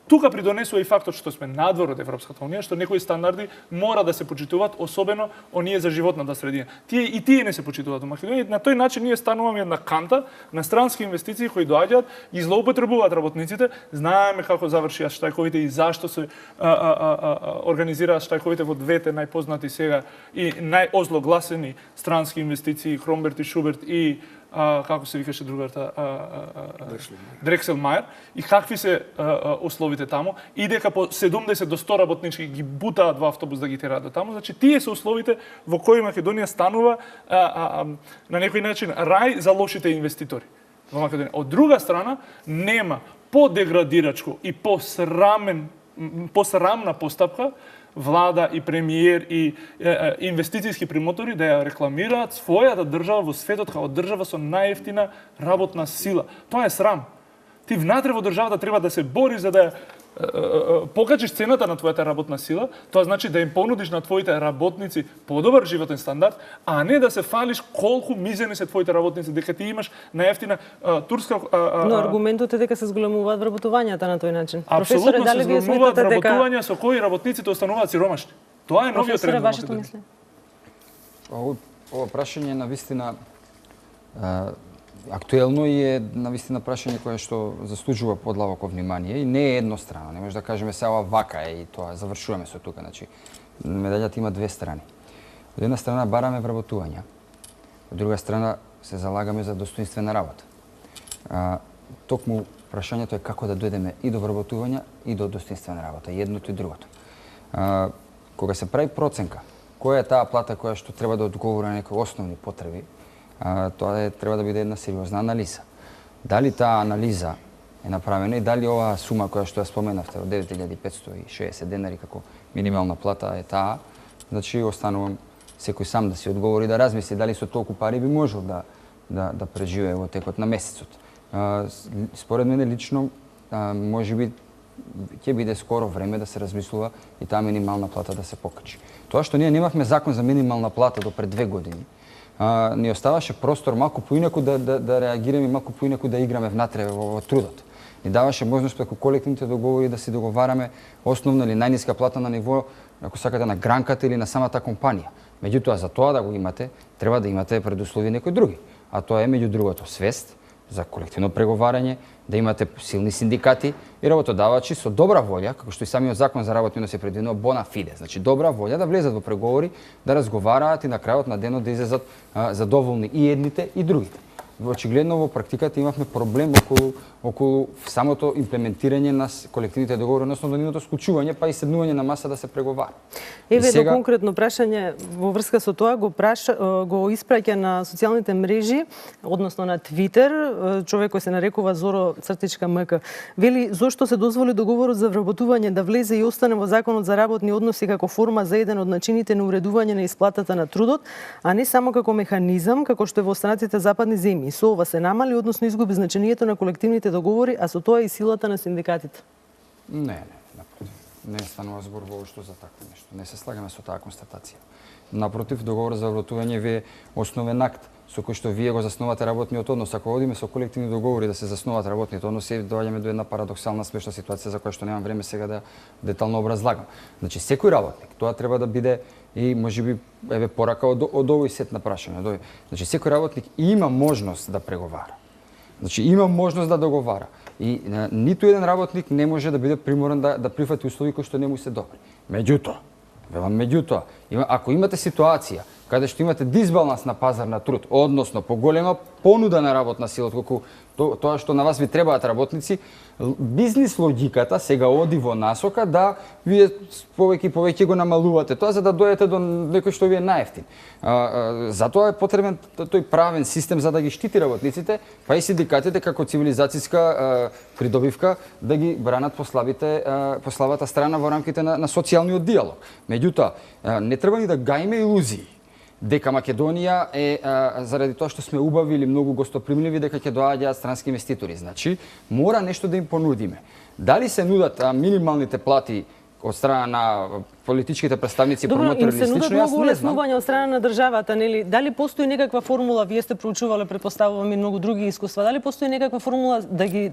Тука придонесува и фактот што сме надвор од Европската унија, што некои стандарди мора да се почитуваат, особено оние за животната средина. Тие не се почитуваат во Македонија. На тој начин ние стануваме една канта на странски инвестиции кои доаѓаат и злоупотребуваат работниците. Знаеме како завршија штрајковите и зашто се организираат штрајковите во двете најпознати сега и најозлогласени странски инвестиции, Кромберт и Шуберт и како се викаше другарта, Дрексел Мајер, и какви се условите таму, и дека по 70 до 100 работнички ги бутаат во автобус да ги тераат до таму. Значи, тие се условите во кои Македонија станува на некој начин рај за лошите инвеститори во Македонија. Од друга страна, нема подеградирачко и посрамна постапка влада и премиер и инвестицијски примотори да ја рекламираат својата држава во светот како држава со најевтина работна сила. Тоа е срам. Ти внатре во државата треба да се бори за да покажеш цената на твојата работна сила, тоа значи да им понудиш на твоите работници подобар животен стандард, а не да се фалиш колку мизерни се твоите работници, дека ти имаш најевтина турска... Но аргументот е дека се зголемуваат вработувањата на тој начин. Апсолутно се зголемуваат вработувања со кои работниците остануваат сиромашни. Тоа е новиот тренд во Македонија. Ова прашање на вистина актуелно и е навистина прашање кое што заслужува подлабоко внимание и не е еднострано. Не може да кажеме се ова вака е и тоа завршуваме со тука. Значи, медаљата има две страни. Од една страна бараме вработувања, од друга страна се залагаме за достоинствена работа. Токму прашањето е како да дојдеме и до вработувања и до достоинствена работа, едното и другото. Кога се прави проценка, која е таа плата која што треба да одговори на некои основни потреби, тоа треба да биде една сериозна анализа. Дали таа анализа е направена и дали оваа сума која што ја споменавте од 9560 денари како минимална плата е таа, значи останувам секој сам да си одговори, да размисли дали со толку пари би можел да преживее во текот на месецот. Според мене лично можеби ќе биде скоро време да се размислува и таа минимална плата да се покачи. Тоа што ние немавме закон за минимална плата до пред 2 години, ни оставаше простор малку поинаку да реагираме, малку поинаку да играме внатре во трудот. Ни даваше можност преку колективните договори да си договараме основна или најниска плата на ниво, ако сакате, на гранката или на самата компанија. Меѓутоа, за тоа да го имате, треба да имате предуслови некои други. А тоа е меѓу другото свест за колективно преговарање, да имате силни синдикати и работодавачи со добра волја, како што и самиот закон за работни односи предвидува bona fide, значи добра волја да влезат во преговори, да разговараат и на крајот на денот да излезат задоволни и едните и другите. Очигледно во практиката имавме проблем околу самото имплементирање на колективните договори, односно до нивното склучување, па и седнување на маса да се преговара. Еве едно конкретно прашање во врска со тоа го испраќа на социјалните мрежи, односно на Твитер, човек кој се нарекува Зоро_МК. Вели зошто се дозволи договорот за вработување да влезе и остане во Законот за работни односи како форма за еден од начините на уредување на исплатата на трудот, а не само како механизам како што е во останатите западни земји. Со ова се намали, односно изгуби значењето на колективните договори, а со тоа и силата на синдикатите. Не, Не станува збор воопшто за такво нешто. Не се слагаме со таа констатација. Напротив, договор за вработување ви е основен акт со кој што вие го заснувате работниот однос. Ако одиме со колективни договори да се заснуваат работниот однос, доаѓаме до една парадоксална смешна ситуација за која што немам време сега да детално образлагам. Значи секој работник, тоа треба да биде и можеби еве порака од овој сет на прашање. Значи секој работник има можност да преговара. Значи има можност да договара. И ниту еден работник не може да биде приморен да прифати услови кои што не му се добри. Меѓутоа, ако имате ситуација каде што имате дисбаланс на пазар на труд, односно поголема понуда на работна сила отколку тоа што на вас ви требаат работници, бизнис логиката сега оди во насока да вие повеќе го намалувате тоа за да дојдете до некој што ви е наевтин. Затоа е потребен тој правен систем за да ги штити работниците, па и синдикатите како цивилизацијска придобивка да ги бранат послабата страна во рамките на социјалниот диалог. Меѓутоа, не треба ни да гаиме илузии дека Македонија е заради тоа што сме убави или многу гостопримливи дека ќе доаѓаат странски инвеститори. Значи, мора нешто да им понудиме. Дали се нудат минималните плати од страна на политичките представници, промотори или слично, јас не знам. Добро, им се нудат многу улеснувања од страна на државата, нели? Дали постои некаква формула, вие сте проучувале, претпоставувам и многу други искуства, дали постои некаква формула да ги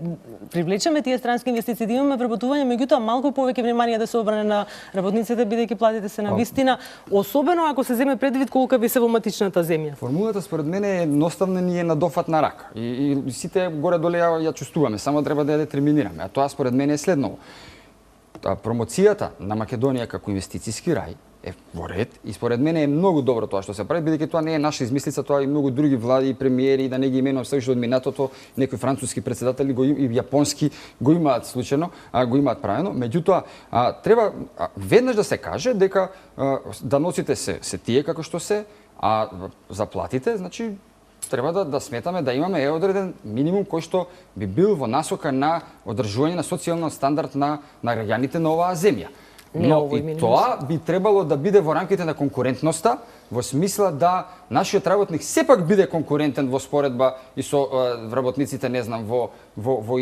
привлечеме тие странски инвестиции, да имаме вработување, меѓутоа малку повеќе внимание да се обране на работниците, бидејќи платите се на вистина, особено ако се земе предвид колка ви се во матичната земја? Формулата според мене е едноставна, ни е на дофат на рака. И сите горе-доле ја чувствуваме, само треба да ја детерминираме. А тоа според мене е следново. Промоцијата на Македонија како инвестицијски рај е во ред и според мене е многу добро тоа што се прави, бидејќи тоа не е наша измислица, тоа и многу други влади и премиери, да не ги именувам се уште од минатото, некои француски претседатели и јапонски го имаат случајно, го имаат правено. Меѓутоа, треба веднаш да се каже дека даноците се тие како што се, а заплатите, значи треба да сметаме да имаме одреден минимум кој што би бил во насока на одржување на социјален стандард на граѓаните на оваа земја. Но и тоа би требало да биде во рамките на конкурентноста, во смисла да нашиот работник сепак биде конкурентен во споредба и со работниците, не знам, во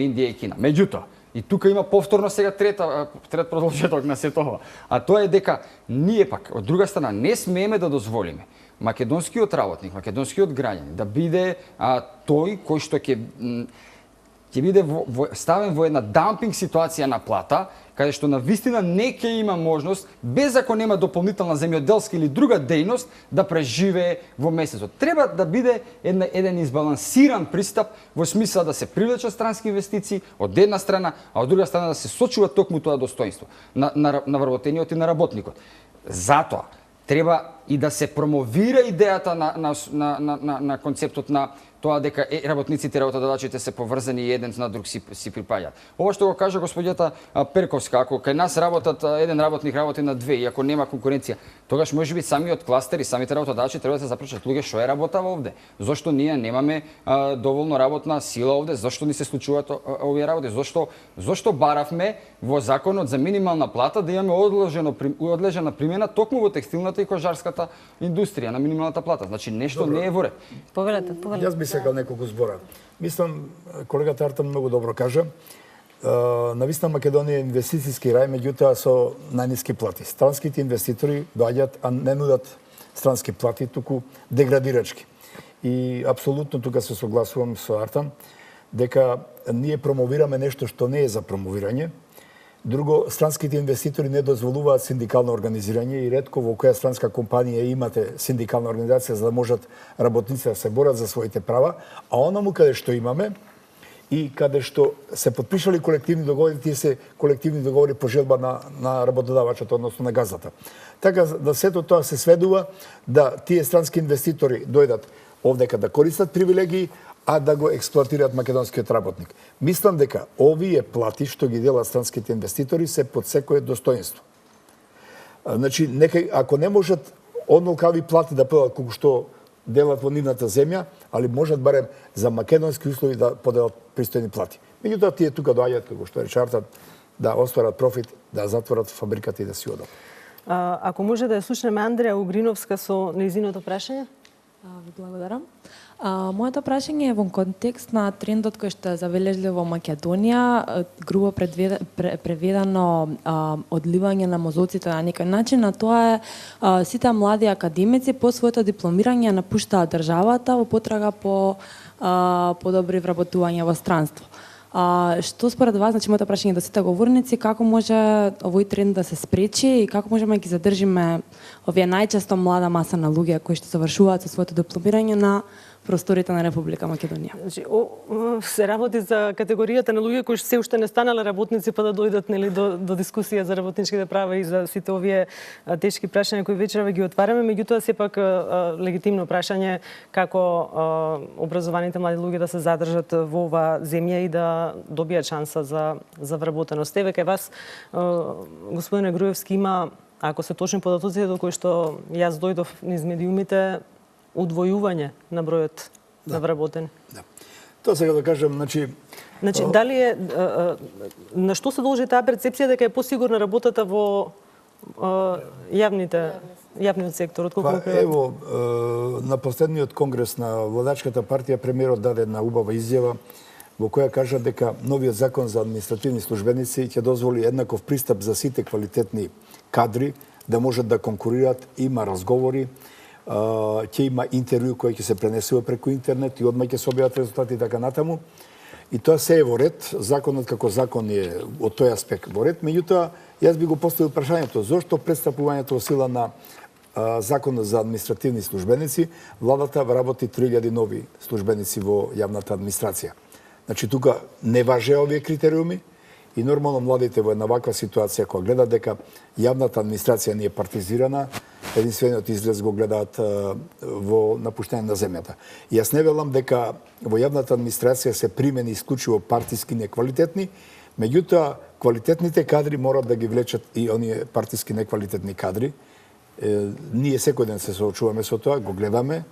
Индија и Кина. Меѓутоа, и тука има повторно сега трет продолжеток на сето ова. А тоа е дека ние пак, од друга страна, не смееме да дозволиме македонскиот работник, македонскиот граѓанин да биде тој кој што ќе биде ставен во една дампинг ситуација на плата, каде што навистина не ќе има можност, без ако нема дополнителна земјоделска или друга дејност, да преживее во месецот. Треба да биде еден избалансиран пристап во смисла да се привлечат странски инвестиции од една страна, а од друга страна да се сочува токму тоа достоинство на вработениот и на работникот. Затоа треба и да се промовира идејата на концептот на тоа дека работниците и работодавачите се поврзани и еден на друг си припаѓаат. Ова што го кажа господјата Перковска, ако кај нас работат еден работник работи на две и ако нема конкуренција, тогаш можеби самиот кластер и самите работодавачи треба да се запрашаат луѓе што е работава овде. Зошто ние немаме доволно работна сила овде? Зошто ни се случуваат овие работи? Зошто баравме во законот за минимална плата да имаме одлежена примена токму во текстилната и кожарската индустрија на минималната плата? Значи нешто не е во ред. Повелете. Јас би сакал неколку збора. Мислам, колегата Артан многу добро кажа. Навистина Македонија е инвестицијски рај, меѓутоа со најниски плати. Странските инвеститори доаѓаат, а не нудат странски плати, туку деградирачки. И апсолутно тука се согласувам со Артан, дека ние промовираме нешто што не е за промовирање. Друго, странските инвеститори не дозволуваат синдикално организирање и ретко во која странска компанија имате синдикална организација за да можат работниците да се борат за своите права, а онаму каде што имаме и каде што се потпишали колективни договори, тие се колективни договори по желба на работодавачот, односно на газата. Така да сето тоа се сведува да тие странски инвеститори дојдат овдека да користат привилегии, а да го експлоатираат македонскиот работник. Мислам дека овие плати што ги делат странските инвеститори се под секое достоинство. Значи, ако не можат однолкави плати да поделат колку што делат во нивната земја, али можат барем за македонски услови да поделат пристојни плати. Меѓутоа тие тука доаѓаат, како што рече Артан, да остварат профит, да затворат фабриката и да си одат. Ако може да ја слушнеме Андреја Угриновска со нејзиното прашање? Ви благодарам. Моето прашање е во контекст на трендот кој што е забележлив во Македонија, грубо преведено одливање на мозоците на некој начин, а тоа е сите млади академици по своето дипломирање напуштаат државата во потрага по подобри вработување во странство. Што според вас, значи моето прашање до сите говорници, како може овој тренд да се спречи и како можеме да ги задржиме овие најчесто млада маса на луѓе кои што завршуваат со своето дипломирање на просторите на Република Македонија? Значи, се работи за категоријата на луѓе кои се уште не станале работници па да дојдат нели до дискусија за работничките права и за сите овие тешки прашања кои вечерва ги отвараме, меѓутоа сепак легитимно прашање како образованите млади луѓе да се задржат во оваа земја и да добијат шанса за вработеност. Еве кај вас, господине Груевски, има, ако се точни податоците до кои што јас дојдов низ медиумите, удвојување на бројот на вработени. Да. Тоа сега да кажам, значи дали е на што се должи таа перцепција дека е посигурна работата во јавниот сектор отколку ево, на последниот конгрес на владачката партија премиерот даде една убава изјава во која кажа дека новиот закон за административни службеници ќе дозволи еднаков пристап за сите квалитетни кадри да можат да конкурираат, има разговори, ќе има интервју кој ќе се пренесува преку интернет и одма ќе се објават резултати и така натаму. И тоа се е во ред, законот како закон е од тој аспект во ред, меѓутоа јас би го поставил прашањето зошто престапувањето во сила на законот за административни службеници, владата вработи 3000 нови службеници во јавната администрација. Значи тука не важеа овие критериуми и нормално младите во една ваква ситуација кога гледат дека јавната администрација не е партизирана, единствениот излез го гледаат во напуштање на земјата. И јас не велам дека во јавната администрација се примени исклучиво партиски неквалитетни, меѓутоа квалитетните кадри морат да ги влечат и оние партиски неквалитетни кадри. Ние секој ден се соочуваме со тоа, го гледаме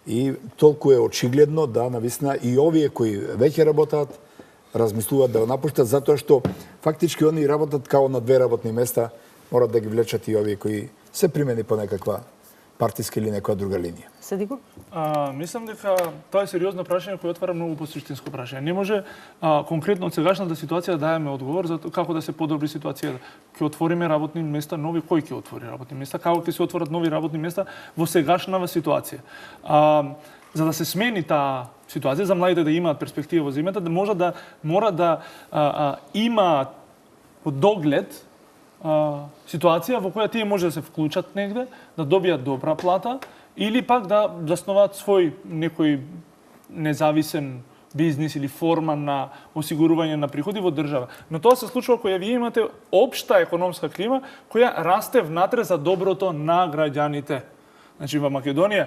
и толку е очигледно да нависна и овие кои веќе работат размислуваат да го напуштат затоа што фактички они работат као на две работни места, морат да ги влечат и овие кои се примени по некаква партиска или некоја друга линија. Седи го? Мислам дека тоа е сериозно прашање кој отвара многу посуштинско прашање. Не може конкретно од сегашната ситуација да даеме одговор за како да се подобри ситуацијата. Ќе отвориме работни места нови, кој ќе отвори работни места, како ќе се отворат нови работни места во сегашната ситуација. За да се смени таа ситуација, за младите да имаат перспектива во земјата, да мора да имаат под доглед ситуација во која тие може да се вклучат негде, да добијат добра плата или пак да заснуваат свој некој независен бизнис или форма на осигурување на приходи во држава. Но тоа се случува кога вие имате општа економска клима која расте внатре за доброто на граѓаните. Значи во Македонија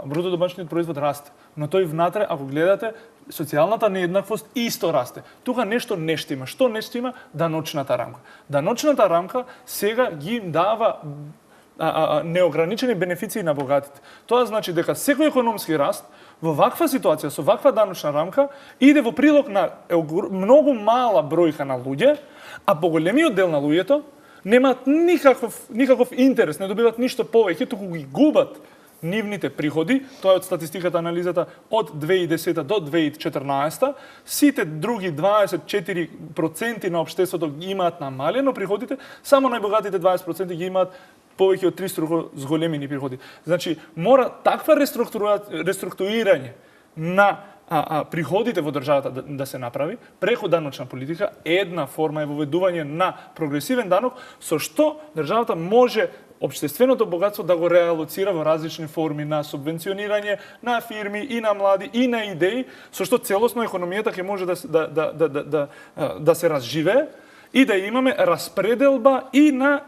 бруто домашниот производ расте, но тој внатре, ако гледате, социјалната нееднаквост исто расте. Тука нешто не штима. Што не штима? Даночната рамка. Даночната рамка сега ги дава неограничени бенефиции на богатите. Тоа значи дека секој економски раст во ваква ситуација, со ваква даночна рамка, иде во прилог на многу мала бројка на луѓе, а поголемиот дел на луѓето немаат никаков интерес, не добиваат ништо повеќе, туку ги губат нивните приходи, тоа е од статистиката анализата од 2010 до 2014, сите други 24% на општеството ги имаат намалено приходите, само најбогатите 20% ги имаат повеќе од 300 зголемени приходи. Значи, мора таква реструктурирање на приходите во државата да се направи преку даночна политика, една форма е воведување на прогресивен данок со што државата може општественото богатство да го реалоцира во различни форми на субвенционирање на фирми и на млади и на идеи, со што целосно економијата ќе може да се разживее и да имаме распределба и на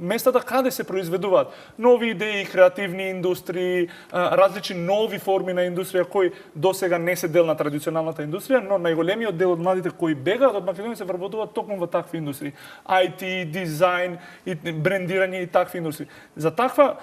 местата каде се произведуваат нови идеи, креативни индустрии, различни нови форми на индустрија кои досега не се дел на традиционалната индустрија, но најголемиот дел од младите кои бегаат од Македонија се вработуваат токму во такви индустрии. IT, дизајн и брендирање и такви индустрии. За таква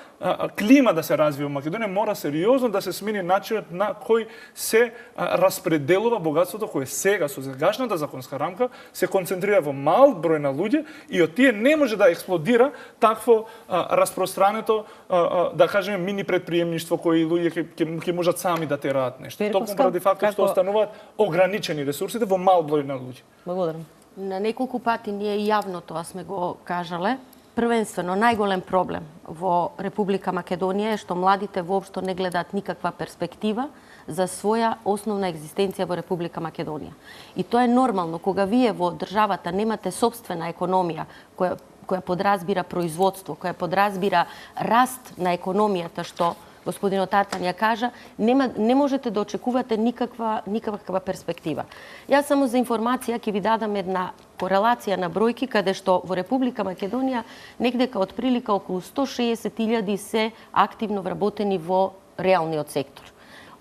клима да се развива во Македонија мора сериозно да се смени начинот на кој се распределува богатството кое сега со сегашната законска рамка се концентрира во во мал број на луѓе и од тие не може да експлодира такво распространето, да кажеме, мини предприемништво кои луѓе ќе можат сами да тераат нешто. Токму поради фактот што остануваат ограничени ресурсите во мал број на луѓе. Благодарам. На неколку пати ние јавно тоа сме го кажале. Првенствено, најголем проблем во Република Македонија е што младите воопшто не гледаат никаква перспектива за своја основна екзистенција во Република Македонија. И тоа е нормално, кога вие во државата немате собствена економија која подразбира производство, која подразбира раст на економијата, што господинот Артан ја кажа, не можете да очекувате никаква перспектива. Јас само за информација ќе ви дадам една корелација на бројки, каде што во Република Македонија негдека од прилика околу 160.000 се активно вработени во реалниот сектор.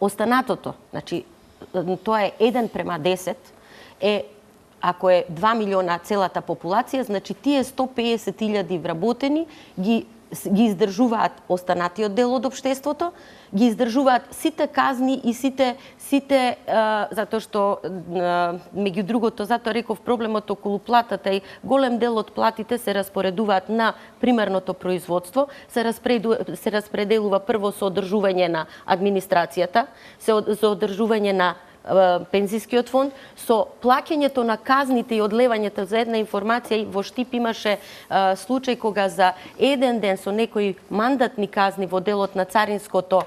Останатото, значи, тоа е 1:10, ако е 2 милиона целата популација, значи тие 150.000 вработени ги издржуваат останатиот дел од општеството, ги издржуваат сите казни и сите затоа што меѓу другото, затоа реков проблемот околу платата и голем дел од платите се распоредуваат на примарното производство, се распределува прво со одржување на администрацијата, со одржување на пензискиот фонд, со плаќањето на казните и одлевањето. За една информација, во Штип имаше случај кога за еден ден со некои мандатни казни во делот на царинското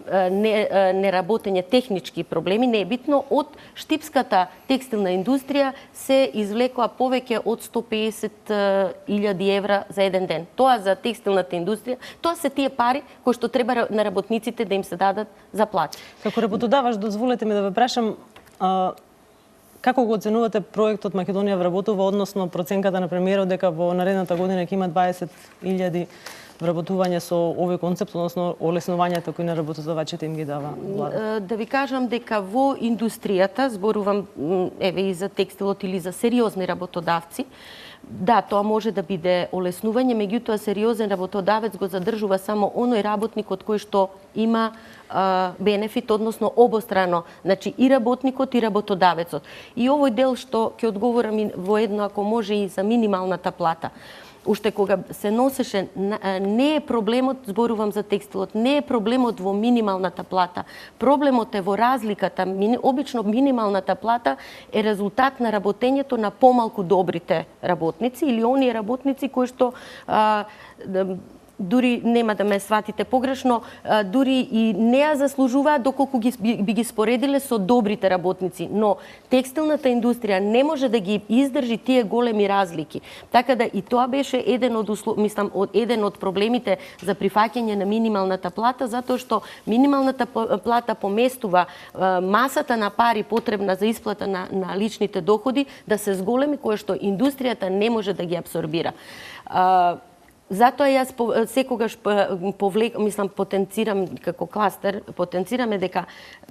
неработење, технички проблеми, не е битно, од штипската текстилна индустрија се извлекоа повеќе од 150.000 евра за еден ден. Тоа за текстилната индустрија, тоа се тие пари кои што треба на работниците да им се дадат за плати. Како работодавач, дозволете ми да ве прашам, како го оценувате проектот Македонија вработува, односно проценката на премиерот дека во наредната година ќе има 20.000 вработување со овој концепт, односно олеснувањето кои на работодавачите им ги дава влада? Да ви кажам дека во индустријата, зборувам еве и за текстилот или за сериозни работодавци, да, тоа може да биде олеснување, меѓутоа сериозен работодавец го задржува само оној работник од кој што има бенефит, односно обострано, значи и работникот и работодавецот. И овој дел што ќе одговорам во едно, ако може, и за минималната плата. Уште кога се носеше, не е проблемот, зборувам за текстилот, не е проблемот во минималната плата. Проблемот е во разликата. Обично минималната плата е резултат на работењето на помалку добрите работници или оние работници кои што дури нема да ме сватите погрешно, дури и не ја заслужуваат доколку би ги споредиле со добрите работници, но текстилната индустрија не може да ги издржи тие големи разлики. Така да и тоа беше еден од проблемите за прифаќање на минималната плата, затоа што минималната плата поместува масата на пари потребна за исплата на личните доходи да се зголеми, кое што индустријата не може да ги абсорбира. Затоа јас секогаш потенцирам како кластер, потенцираме дека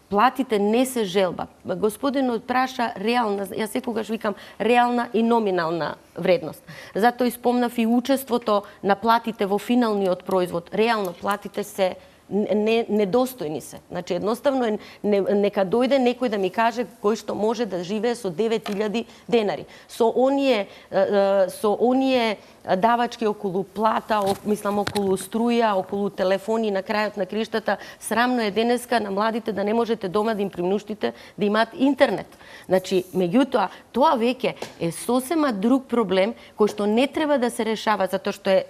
платите не се желба. Господинот праша реална, јас секогаш викам реална и номинална вредност. Затоа испомнав и учеството на платите во финалниот производ. Реално платите се недостојни се. Значи, едноставно, нека дојде некој да ми каже кој што може да живее со 9.000 денари. Со оние давачки околу плата, околу струја, околу телефони на крајот на криштата, срамно е денеска на младите да не можете дома да им принуштите да имаат интернет. Значи, меѓутоа, тоа веќе е сосема друг проблем кој што не треба да се решава, затоа што е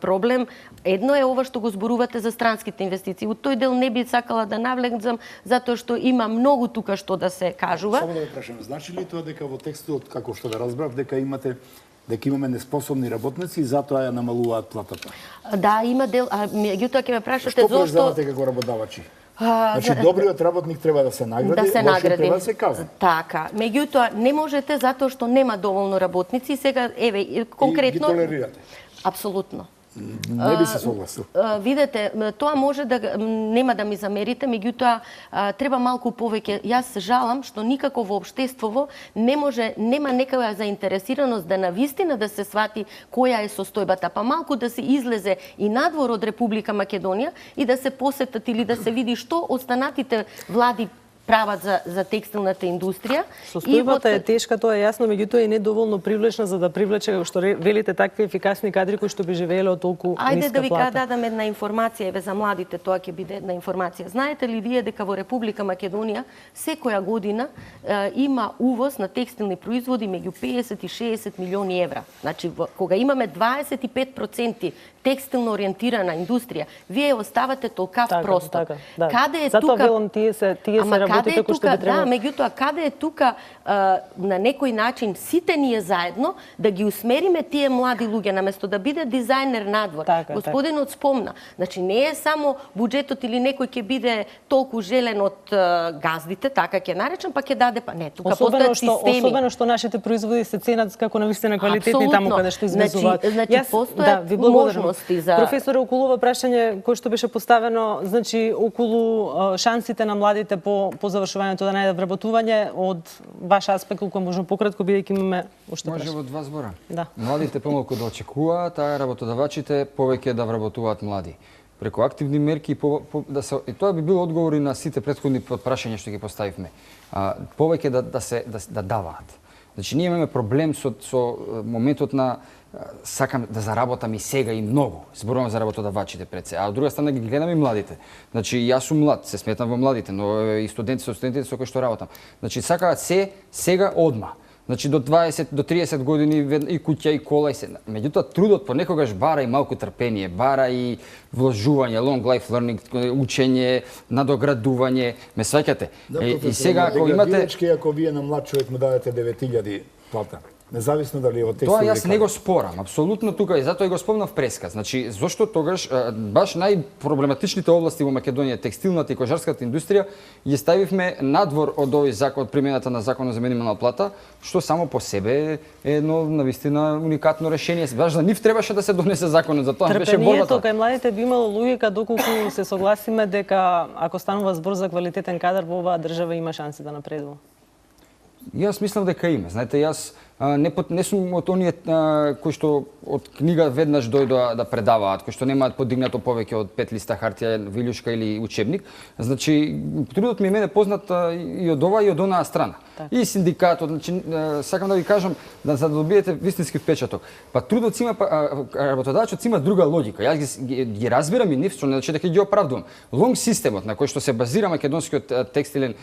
проблем. Едно е ова што го зборувате за странските инвестиции. У тој дел не би сакала да навлезам, затоа што има многу тука што да се кажува. Само да ве прашам, значи ли тоа дека во текстот, како што ве разбрав, дека имаме неспособни работници и затоа ја намалуваат платата? Да, има дел, меѓутоа ќе ме прашате што зошто... Што презавате како работодавачи? Значи, добриот работник треба да се награди, лошиот треба да се казни. Така, меѓутоа не можете затоа што нема доволно работници. Сега, еве, конкретно... И ги толерирате? Апсолутно. Не би се согласил. Видете, тоа може да нема да ми замерите, меѓутоа треба малку повеќе. Јас жалам што никако во општеството нема некоја заинтересираност да навистина да се свати која е состојбата, па малку да се излезе и надвор од Република Македонија и да се посетат или да се види што останатите влади прават за текстилната индустрија. Состојбата е тешка, тоа е јасно, меѓутоа и недоволно привлечна за да привлече, како што велите, такви ефикасни кадри кои што би живееле од толку ниска плата. Ајде да ви дадам една информација, еве за младите, тоа ќе биде една информација. Знаете ли вие дека во Република Македонија секоја година има увоз на текстилни производи меѓу 50 и 60 милиони евра. Значи, кога имаме 25% текстилно ориентирана индустрија, вие оставате толкав простор. Да. Каде е затоа тука? велам тие се работите кои што би требало. Да, меѓутоа каде е тука на некој начин сите ние заедно да ги усмериме тие млади луѓе наместо да биде дизајнер надвор. Господинот спомна, значи не е само буџетот или некој ќе биде толку желен од газдите, така ќе наречам, па ќе даде, па не, тука постојат системи. Особено што нашите производи се ценат како навистина квалитетни таму каде што извезуваат. Значи постојат можности за Професоре, околу ова прашање кој што беше поставено, значи околу шансите на младите по завршувањето да најдат вработување од ваш аспект, колку можно пократко, бидејќи имаме уште прашање. Може во два збора. Да. Младите помалку да очекуваат, а работодавачите повеќе да вработуваат млади. Преку активни мерки и тоа би бил одговор и на сите претходни прашања што ги поставивме. Повеќе да даваат. Значи ние имаме проблем со моментот на сакам да заработам и сега и многу. Зборувам за работодавачите пред се. А од друга страна ги гледам и младите. Значи јас сум млад, се сметам во младите, но и студентите со кои што работам. Значи сакаат се сега одма. Значи до 20 до 30 години и куќа и кола и се. Меѓутоа трудот понекогаш бара и малку трпение, бара и вложување, long life learning, учење, надоградување, ме сваќате. И сега ако имате ако вие на млад човек му дадете 9000 плата, независно дали е од текстил. Тоа јас не го спорам, апсолутно тука и затоа и го спомнав пресказ. Значи зошто тогаш баш најпроблематичните области во Македонија, текстилната и кожарската индустрија, ги ставивме надвор од овој закон, од примената на законот за минимална плата, што само по себе е едно навистина уникатно решение. Баш за нив требаше да се донесе законот, за тоа беше борбата. Трпението кај младите би имало логика доколку се согласиме дека ако станува збор за квалитетен кадар во оваа држава има шанси да напредува. Јас мислам дека има. Знаете, јас не сум од оние кои што од книга веднаш дојдоа да предаваат, кои што немаат подигнато повеќе од 5 листа хартија, вилјушка или учебник. Значи, трудот ми е мене познат и од ова и од онаа страна. И синдикатот, значи, сакам да ви кажам, за да добиете вистински впечаток. Па трудот си има, работодавачот си има друга логика. Јас ги разбирам и нив, што не значи дека ги оправдувам. Лонг системот на кој што се базира македонскиот текстилен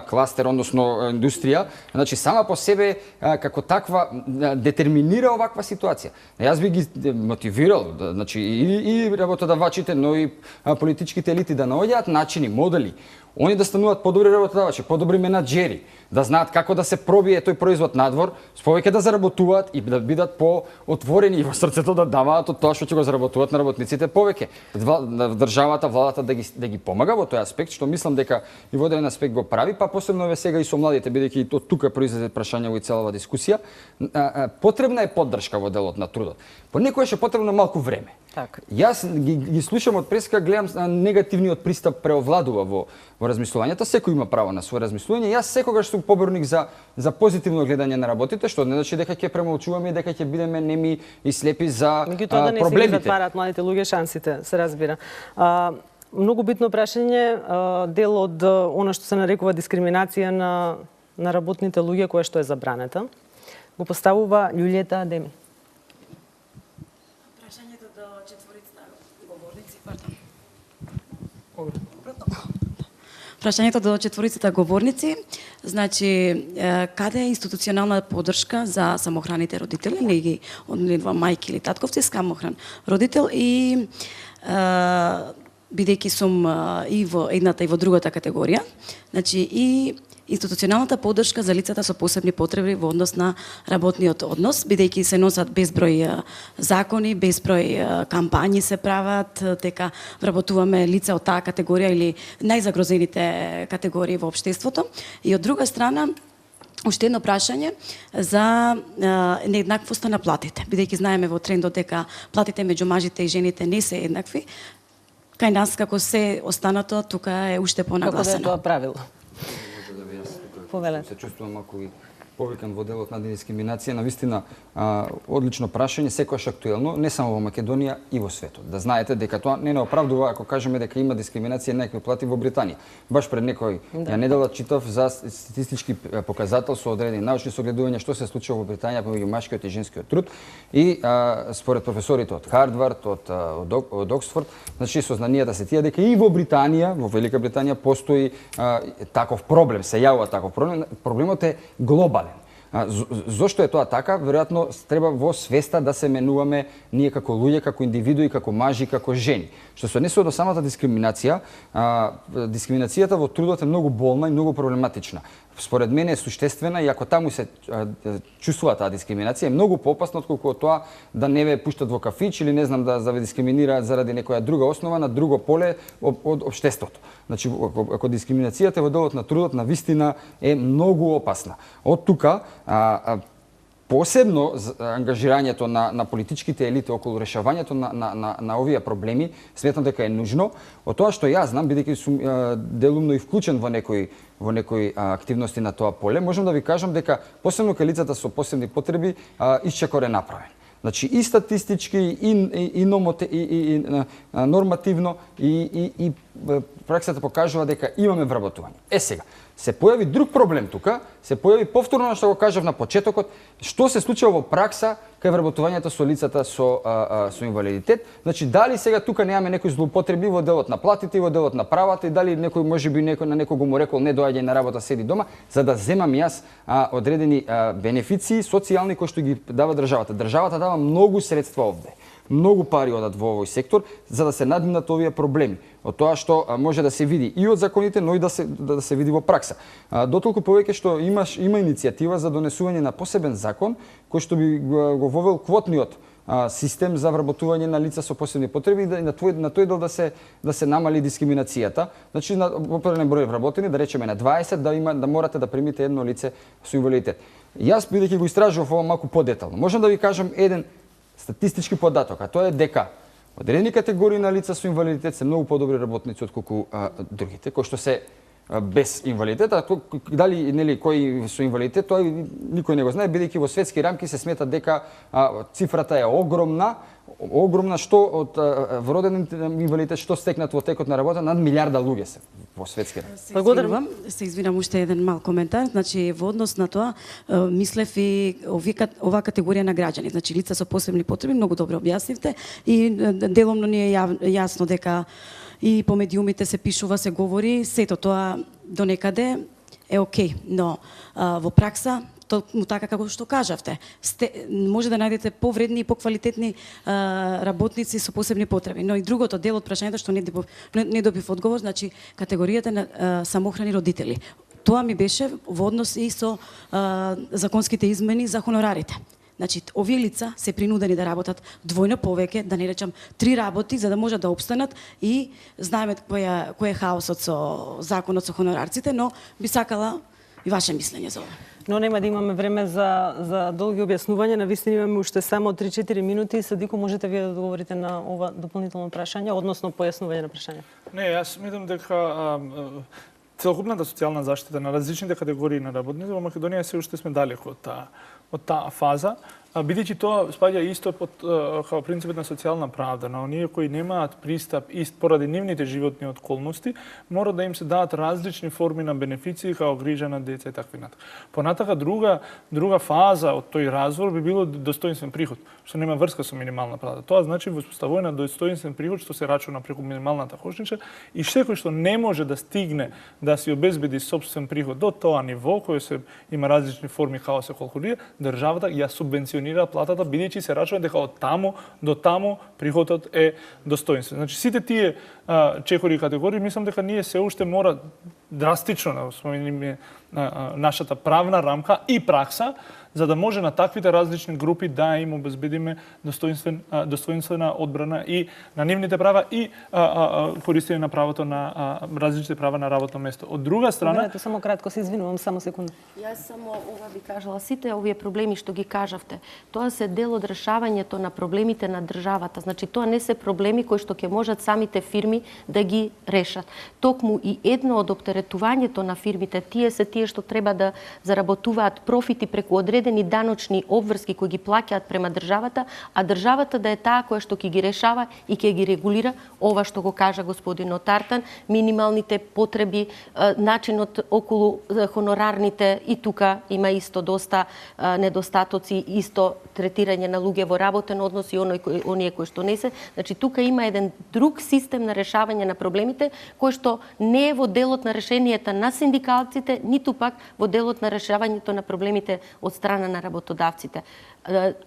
кластер, односно индустрија, значи сама по себе како таква детерминира оваква ситуација. Јас би ги мотивирал, значи и работодавачите, но и политичките елити да наоѓаат начини, модели, они да стануваат подобри работодавачи, подобри менаџери, да знаат како да се пробие тој производ надвор, повеќе да заработуваат и да бидат поотворени и во срцето да даваат од тоа што ќе го заработуваат на работниците повеќе. Државата, владата да ги помага во тој аспект, што мислам дека и во еден аспект го прави, па посебно еве сега и со младите, бидејќи од тука произлезе прашање во целава дискусија, потребна е поддршка во делот на трудот. Понекогаш е потребно малку време. Јас ги слушам од преска, гледам негативниот пристап преовладува во размислувањето. Секој има право на свое размислување. Јас секогаш сум поборник за позитивно гледање на работите, што не значи дека ќе премолчуваме и дека ќе бидеме неми и слепи за проблемите. Меѓутоа да не се затвараат младите луѓе шансите, се разбира. Многу битно прашање, дел од она што се нарекува дискриминација на работните луѓе, која што е забранета, го поставува Љулјета Адеми. Прашањето до четворицата говорници, значи, каде е институционална поддршка за самохраните родители, не ги однедва мајки или татковци, самохран родител и бидејќи сум и во едната и во другата категорија, значи и институционалната поддршка за лицата со посебни потреби во однос на работниот однос, бидејќи се носат безброј закони, безброј кампањи се прават, дека вработуваме лица од таа категорија или најзагрозените категории во општеството. И од друга страна, уште едно прашање за нееднаквоста на платите, бидејќи знаеме во трендот дека платите меѓу мажите и жените не се еднакви. Кај нас, како се останато, тука е уште понагласено. Како да е тоа правило? Се чувствувам малку повикан во делот на дискриминација, навистина одлично прашање, секогаш актуелно, не само во Македонија и во светот. Да знаете дека тоа не оправдува ако кажеме дека има дискриминација на некои плати во Британија. Баш пред некој недела читав за статистички показател со одредени научни согледувања што се случува во Британија помеѓу машкиот и женскиот труд и според професорите од Харвард, од Оксфорд, значи сознанијата се тие дека и во Британија, во Велика Британија постои таков проблем, се јавува таков проблем. Проблемот е глобален. Зошто е тоа така? Веројатно треба во свеста да се менуваме ние како луѓе, како индивидуи, како мажи, како жени. Што се однесува до самата дискриминација, дискриминацијата во трудот е многу болна и многу проблематична. Според мене е суштествена и ако таму се чувствува таа дискриминација, е многу поопасно отколку тоа да не ве пуштат во кафич или не знам да ве дискриминираат заради некоја друга основа на друго поле од општеството. Значи ако дискриминацијата во делот на трудот на вистина е многу опасна. Од тука посебно ангажирањето на политичките елити околу решавањето на овие проблеми, сметам дека е нужно. Од тоа што јас знам, бидејќи сум делумно и вклучен во некои активности на тоа поле, можам да ви кажам дека посебно кај лицата со посебни потреби исчекор е направен. Значи и статистички, и нормативно, и праксата покажува дека имаме вработување. Сега, се појави друг проблем тука, се појави повторно што го кажав на почетокот, што се случува во пракса кај вработувањето со лицата со инвалидитет. Значи, дали сега тука немаме некои злоупотреби во делот на платите и во делот на правата и дали некој можеби на некого му рекол не доаѓај на работа, седи дома, за да земам јас одредени бенефиции социјални кои што ги дава државата. Државата дава многу средства овде. Многу пари одат во овој сектор за да се надминат овие проблеми. Од тоа што може да се види и од законите, но и да се види во пракса. Дотолку повеќе што има иницијатива за донесување на посебен закон кој што би го вовел квотниот систем за вработување на лица со посебни потреби и на тој дел да се намали дискриминацијата. Значи на определен број вработени, да речеме на 20, да морате да примите едно лице со инвалидитет. Јас бидејќи го истражував ова малку подетално, можам да ви кажам еден статистички податок, а тоа е дека одредени категории на лица со инвалидитет се многу подобри работници отколку другите, кои што се без инвалидитет, а дали кој со инвалидитет, тоа никој не го знае, бидејќи во светски рамки се смета дека цифрата е огромна, што од вроден инвалидитет што стекнат во текот на работа над 1 милиарда луѓе се во светски рамки. Се извинувам, уште еден мал коментар. Значи во однос на тоа мислев и оваа категорија на граѓани, значи лица со посебни потреби, многу добро објаснивте и деломно ни е јасно дека и по медиумите се пишува, се говори, сето тоа до некаде е окей, но во пракса токму така како што кажавте, може да најдете повредни и поквалитетни работници со посебни потреби. Но и другото дел од прашањето што не добив одговор, значи категоријата на самохрани родители. Тоа ми беше во однос и со законските измени за хонорарите. Значи, овие лица се принудени да работат двојно повеќе, да не речам 3 работи, за да можат да опстанат и знаеме кој е хаосот со законот со хонорарците, но би сакала и ваше мислење за ова. Но нема да имаме време за долги објаснувања, навистина имаме уште само 3-4 минути, Садико, можете вие да одговорите на ова дополнително прашање, односно појаснување на прашање. Не, јас мислам дека целокупната социјална заштита на различните категории на работници во Македонија се уште сме далеко од таа фаза, бидејќи тоа спаѓа исто под принципот на социјална правда, на оние кои немаат пристап поради нивните животни околности, мора да им се дадат различни форми на бенефиции како грижа на деца и такви натака. Понатака друга фаза од тој развор би било достоинствен приход, што нема врска со минимална плата. Тоа значи воспоставување на достоинствен приход што се рачуна преку минималната кошница и секој што не може да стигне да си обезбеди сопствен приход до тоа ниво кој се има различни форми како се калкулира, државата ја субвенционира платата, бидејќи се рачува дека од таму до таму приходот е достоинствен. Значи сите тие 4 категории мислам дека ние се уште мора драстично да смениме нашата правна рамка и пракса за да може на таквите различни групи да им обезбедиме достоинствена одбрана и на нивните права и користење на правото на различните права на работно место. Од друга страна, само кратко се извинувам, само секунда. Јас само ова би кажала, сите овие проблеми што ги кажавте, тоа се дел од решавањето на проблемите на државата. Значи тоа не се проблеми кои што ќе можат самите фирми да ги решат. Токму и едно од оптеретувањето на фирмите, тие тие што треба да заработуваат профити преку одредени даночни обврски кои ги плаќаат према државата, а државата да е таа која што ќе ги решава и ќе ги регулира ова што го кажа господинот Тартан, минималните потреби, начинот околу хонорарните, и тука има исто доста недостатоци, исто третирање на луѓе во работен однос и оние кои што не се. Значи тука има еден друг систем на решавање на проблемите кој што не е во делот на решенијата на синдикалците, ниту пак во делот на решавањето на проблемите од страна на работодавците.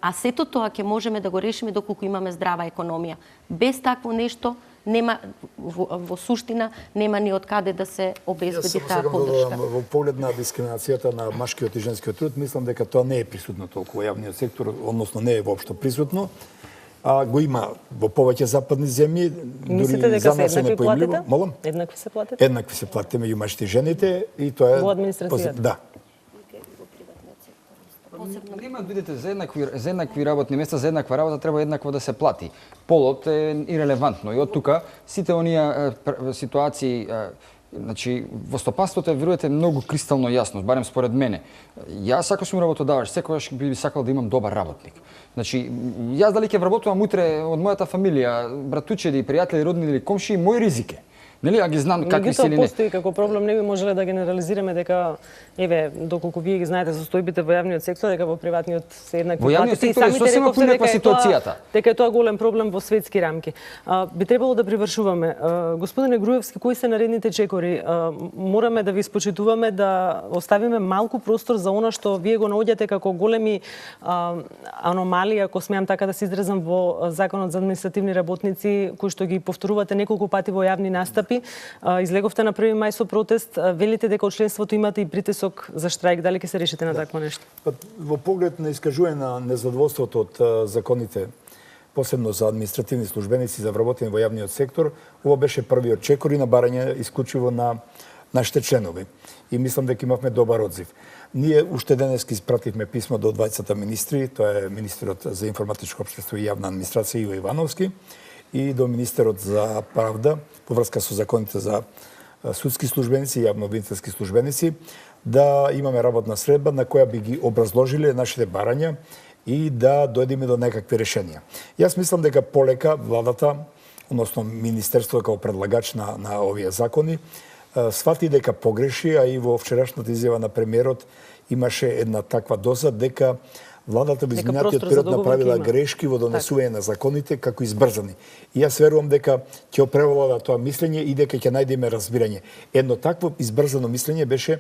А сето тоа ќе можеме да го решиме доколку имаме здрава економија. Без такво нешто нема во суштина нема ни од каде да се обезбеди таа поддршка. Во поглед на дискриминацијата на машкиот и женскиот труд, мислам дека тоа не е присутно толку во јавниот сектор, односно не е воопшто присутно. А го има во повеќе западни земји, дури за нас се непоимливо. Молам? Еднакви се платите? Еднакви се платите меѓу мажите и жените и тоа е во администрацијата. Да. Нема, видите, за еднакви работни места, за еднаква работа треба еднакво да се плати. Полот е ирелевантно и од тука сите оние ситуации, значи во стопанството верувате многу кристално јасно, барем според мене. Јас ако сум работодавач, секогаш би сакал да имам добар работник. Значи, јас дали ќе вработувам утре од мојата фамилија, братучеди, пријатели, роднини или комши, мој ризик е. Нели, а ги знам какви се или не. Постои како проблем, не би можеле да генерализираме дека еве доколку вие ги знаете состојбите во јавниот сектор, дека во приватниот се еднакви плати. Во јавниот сектор е сосема понеква ситуацијата. Дека е тоа голем проблем во светски рамки. Би требало да привршуваме. Господине Груевски, кои се наредните чекори? Мораме да ви спочитуваме да оставиме малку простор за она што вие го наоѓате како големи аномалии, ако смеам така да се изразам, во Законот за административни работници, кои што ги повторувате неколку пати во јавни настапи. Излеговте на 1 мај со протест, велите дека од членството имате и притисок за штрајк, дали ќе се решите на такво нешто? Во поглед на искажување на незадоволството од законите, посебно за административни службеници за вработени во јавниот сектор, ова беше првиот чекор и на барање исклучиво на нашите членови. И мислам дека имавме добар одзив. Ние уште денеска испративме писмо до двајцата министри, тоа е министерот за информатичко општество и јавна администрација Иво Ивановски и до министерот за правда во врска со законите за судски службеници и јавно-обвинителски службеници, да имаме работна средба на која би ги образложиле нашите барања и да дојдеме до некакви решенија. Јас мислам дека полека владата, односно министерството како предлагач на овие закони, свати дека погреши, а и во вчерашната изјава на премиерот имаше една таква доза дека владата во изминатиот период направила грешки во донесување на законите како избрзани. И јас верувам дека ќе опревлада тоа мислење и дека ќе најдеме разбирање. Едно такво избрзано мислење беше,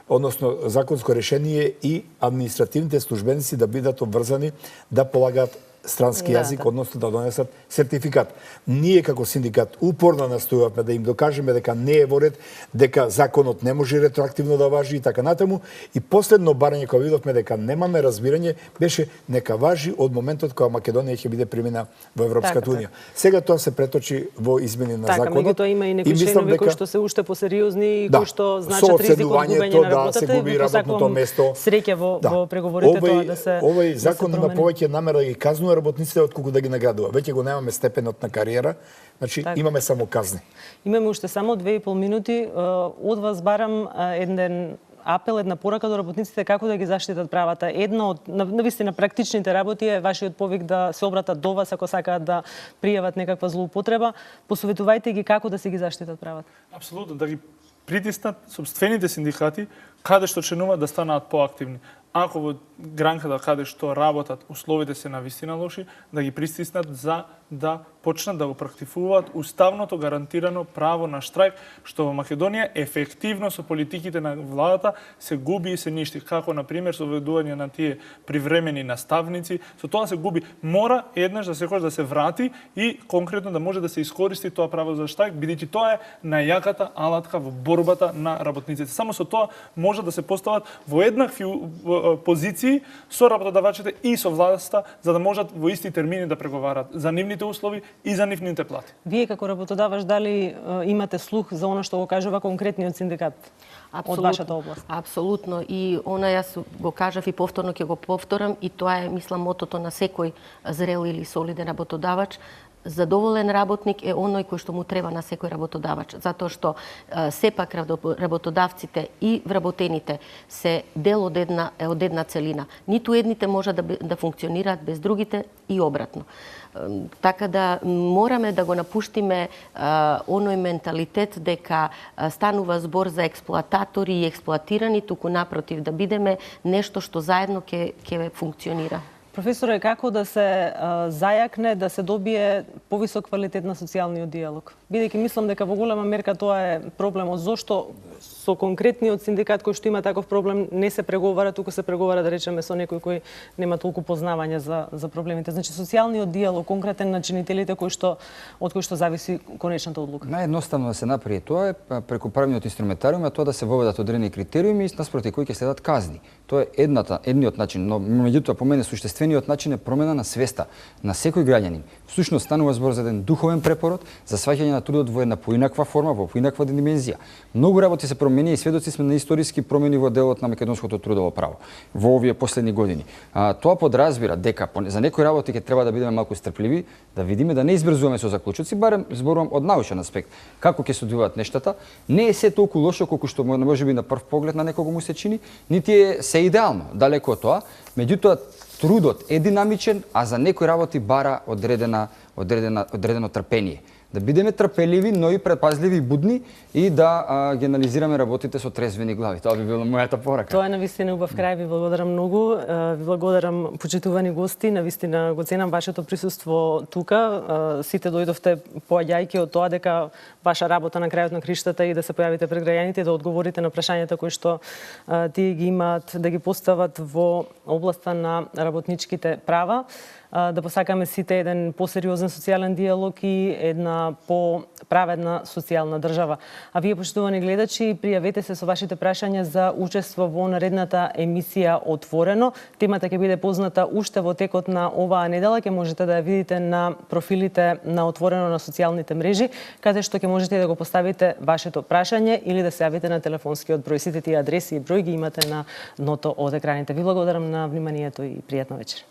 односно законско решение и административните службеници да бидат обврзани да полагаат странски јазик, односно да донесат сертификат. Ние како синдикат упорно настојувавме да им докажеме дека не е во ред, дека законот не може ретроактивно да важи и така натаму. И последно барање кога видовме дека немаме разбирање беше нека важи од моментот кога Македонија ќе биде примена во Европската унија. Сега тоа се преточи во измени на законот. Така, меѓутоа има и некои членови кои што се уште посериозни и кои што значат ризик од губење на работата и ви посакувам среќа во преговорите тоа да се овој закон има повеќе намера да ги казнува работниците отколку да ги наградува. Веќе го немаме степенот на кариера, значи имаме само казни. Имаме уште само 2,5 минути. Од вас барам еден апел, една порака до работниците како да ги заштитат правата. Едно од навистина практичните работи е вашиот повик да се обратат до вас ако сакаат да пријават некаква злоупотреба. Посоветувајте ги како да се ги заштитат правата. Апсолутно, да ги притиснат собствените синдикати каде што членуваат да станаат поактивни. Ако во гранката каде што работат условите се навистина лоши, да ги притиснат за да почнат да го практикуваат уставното гарантирано право на штрајк, што во Македонија ефективно со политиките на владата се губи и се ништи. Како, например, со введување на тие привремени наставници, со тоа се губи. Мора еднаш да секогаш да се врати и конкретно да може да се искористи тоа право за штрајк, бидејќи тоа е најаката алатка во борбата на работниците. Само со тоа може да се постават во еднакви позиции со работодавачите и со владата, за да можат во исти термини да преговарат за нивните услови и за нивните плати. Вие како работодавач дали имате слух за она што го кажува конкретниот синдикат од вашата област? Апсолутно. И она јас го кажав и повторно ќе го повторам и тоа е, мислам, мотото на секој зрел или солиден работодавач. задоволен работник е оној кој што му треба на секој работодавач, затоа што сепак работодавците и вработените се дел од една целина. Ниту едните може да функционираат без другите и обратно. Така да мораме да го напуштиме оној менталитет дека станува збор за експлоататори и експлоатирани, туку напротив да бидеме нешто што заедно ќе функционира. Професоре, како да се зајакне, да се добие повисок квалитет на социјалниот диалог? Бидејќи мислам дека во голема мерка тоа е проблемот. Зошто со конкретниот синдикат кој што има таков проблем не се преговара, туку се преговара, да речеме, со некој кој нема толку познавање за проблемите. Значи, социјалниот диалог, конкретен на чинителите од кој што зависи конечната одлука. Наједноставно да се направи тоа е преку правниот инструментариум, а тоа да се воведат одредени критериуми наспроти кои ќе следат казни. Тоа е едниот начин, но меѓутоа по мене суштествениот начин е промена на свеста на секој граѓанин. Всушност станува збор за еден духовен препород, за сваќање на трудот во една поинаква форма, во поинаква димензија. Многу работи се промени и сведоци сме на историски промени во делот на македонското трудово право во овие последни години. Тоа подразбира дека за некои работи ќе треба да бидеме малку стрпливи, да видиме да не избрзуваме со заклучоци, барем зборувам од научен аспект. Како ќе се одвиваат нештата, не е се толку лошо колку што можеби на прв поглед на некого му се чини, нити е се идеално, далеко од тоа. Меѓутоа трудот е динамичен, а за некои работи бара одредено трпение. Да бидеме трпеливи, но и предпазливи и будни и да ги анализираме работите со трезвени глави. Тоа би била мојата порака. Тоа е навистина убав крај. Ви благодарам многу. Ви благодарам, почитувани гости. Навистина го ценам вашето присуство тука. Сите дојдовте поаѓајќи од тоа дека ваша работа на крајот на криштата и да се појавите пред граѓаните, да одговорите на прашањата кои што тие ги имаат, да ги постават во областа на работничките права. Да посакаме сите еден посериозен социјален диалог и една поправедна социјална држава. А вие, почитувани гледачи, пријавете се со вашите прашања за учество во наредната емисија Отворено. Темата ќе биде позната уште во текот на оваа недела. Ќе можете да ја видите на профилите на Отворено на социјалните мрежи, каде што ќе можете да го поставите вашето прашање или да се јавите на телефонскиот број. Сите тие адреси и број ги имате на дното од екраните. Ви благодарам на вниманието и пријатна вечер.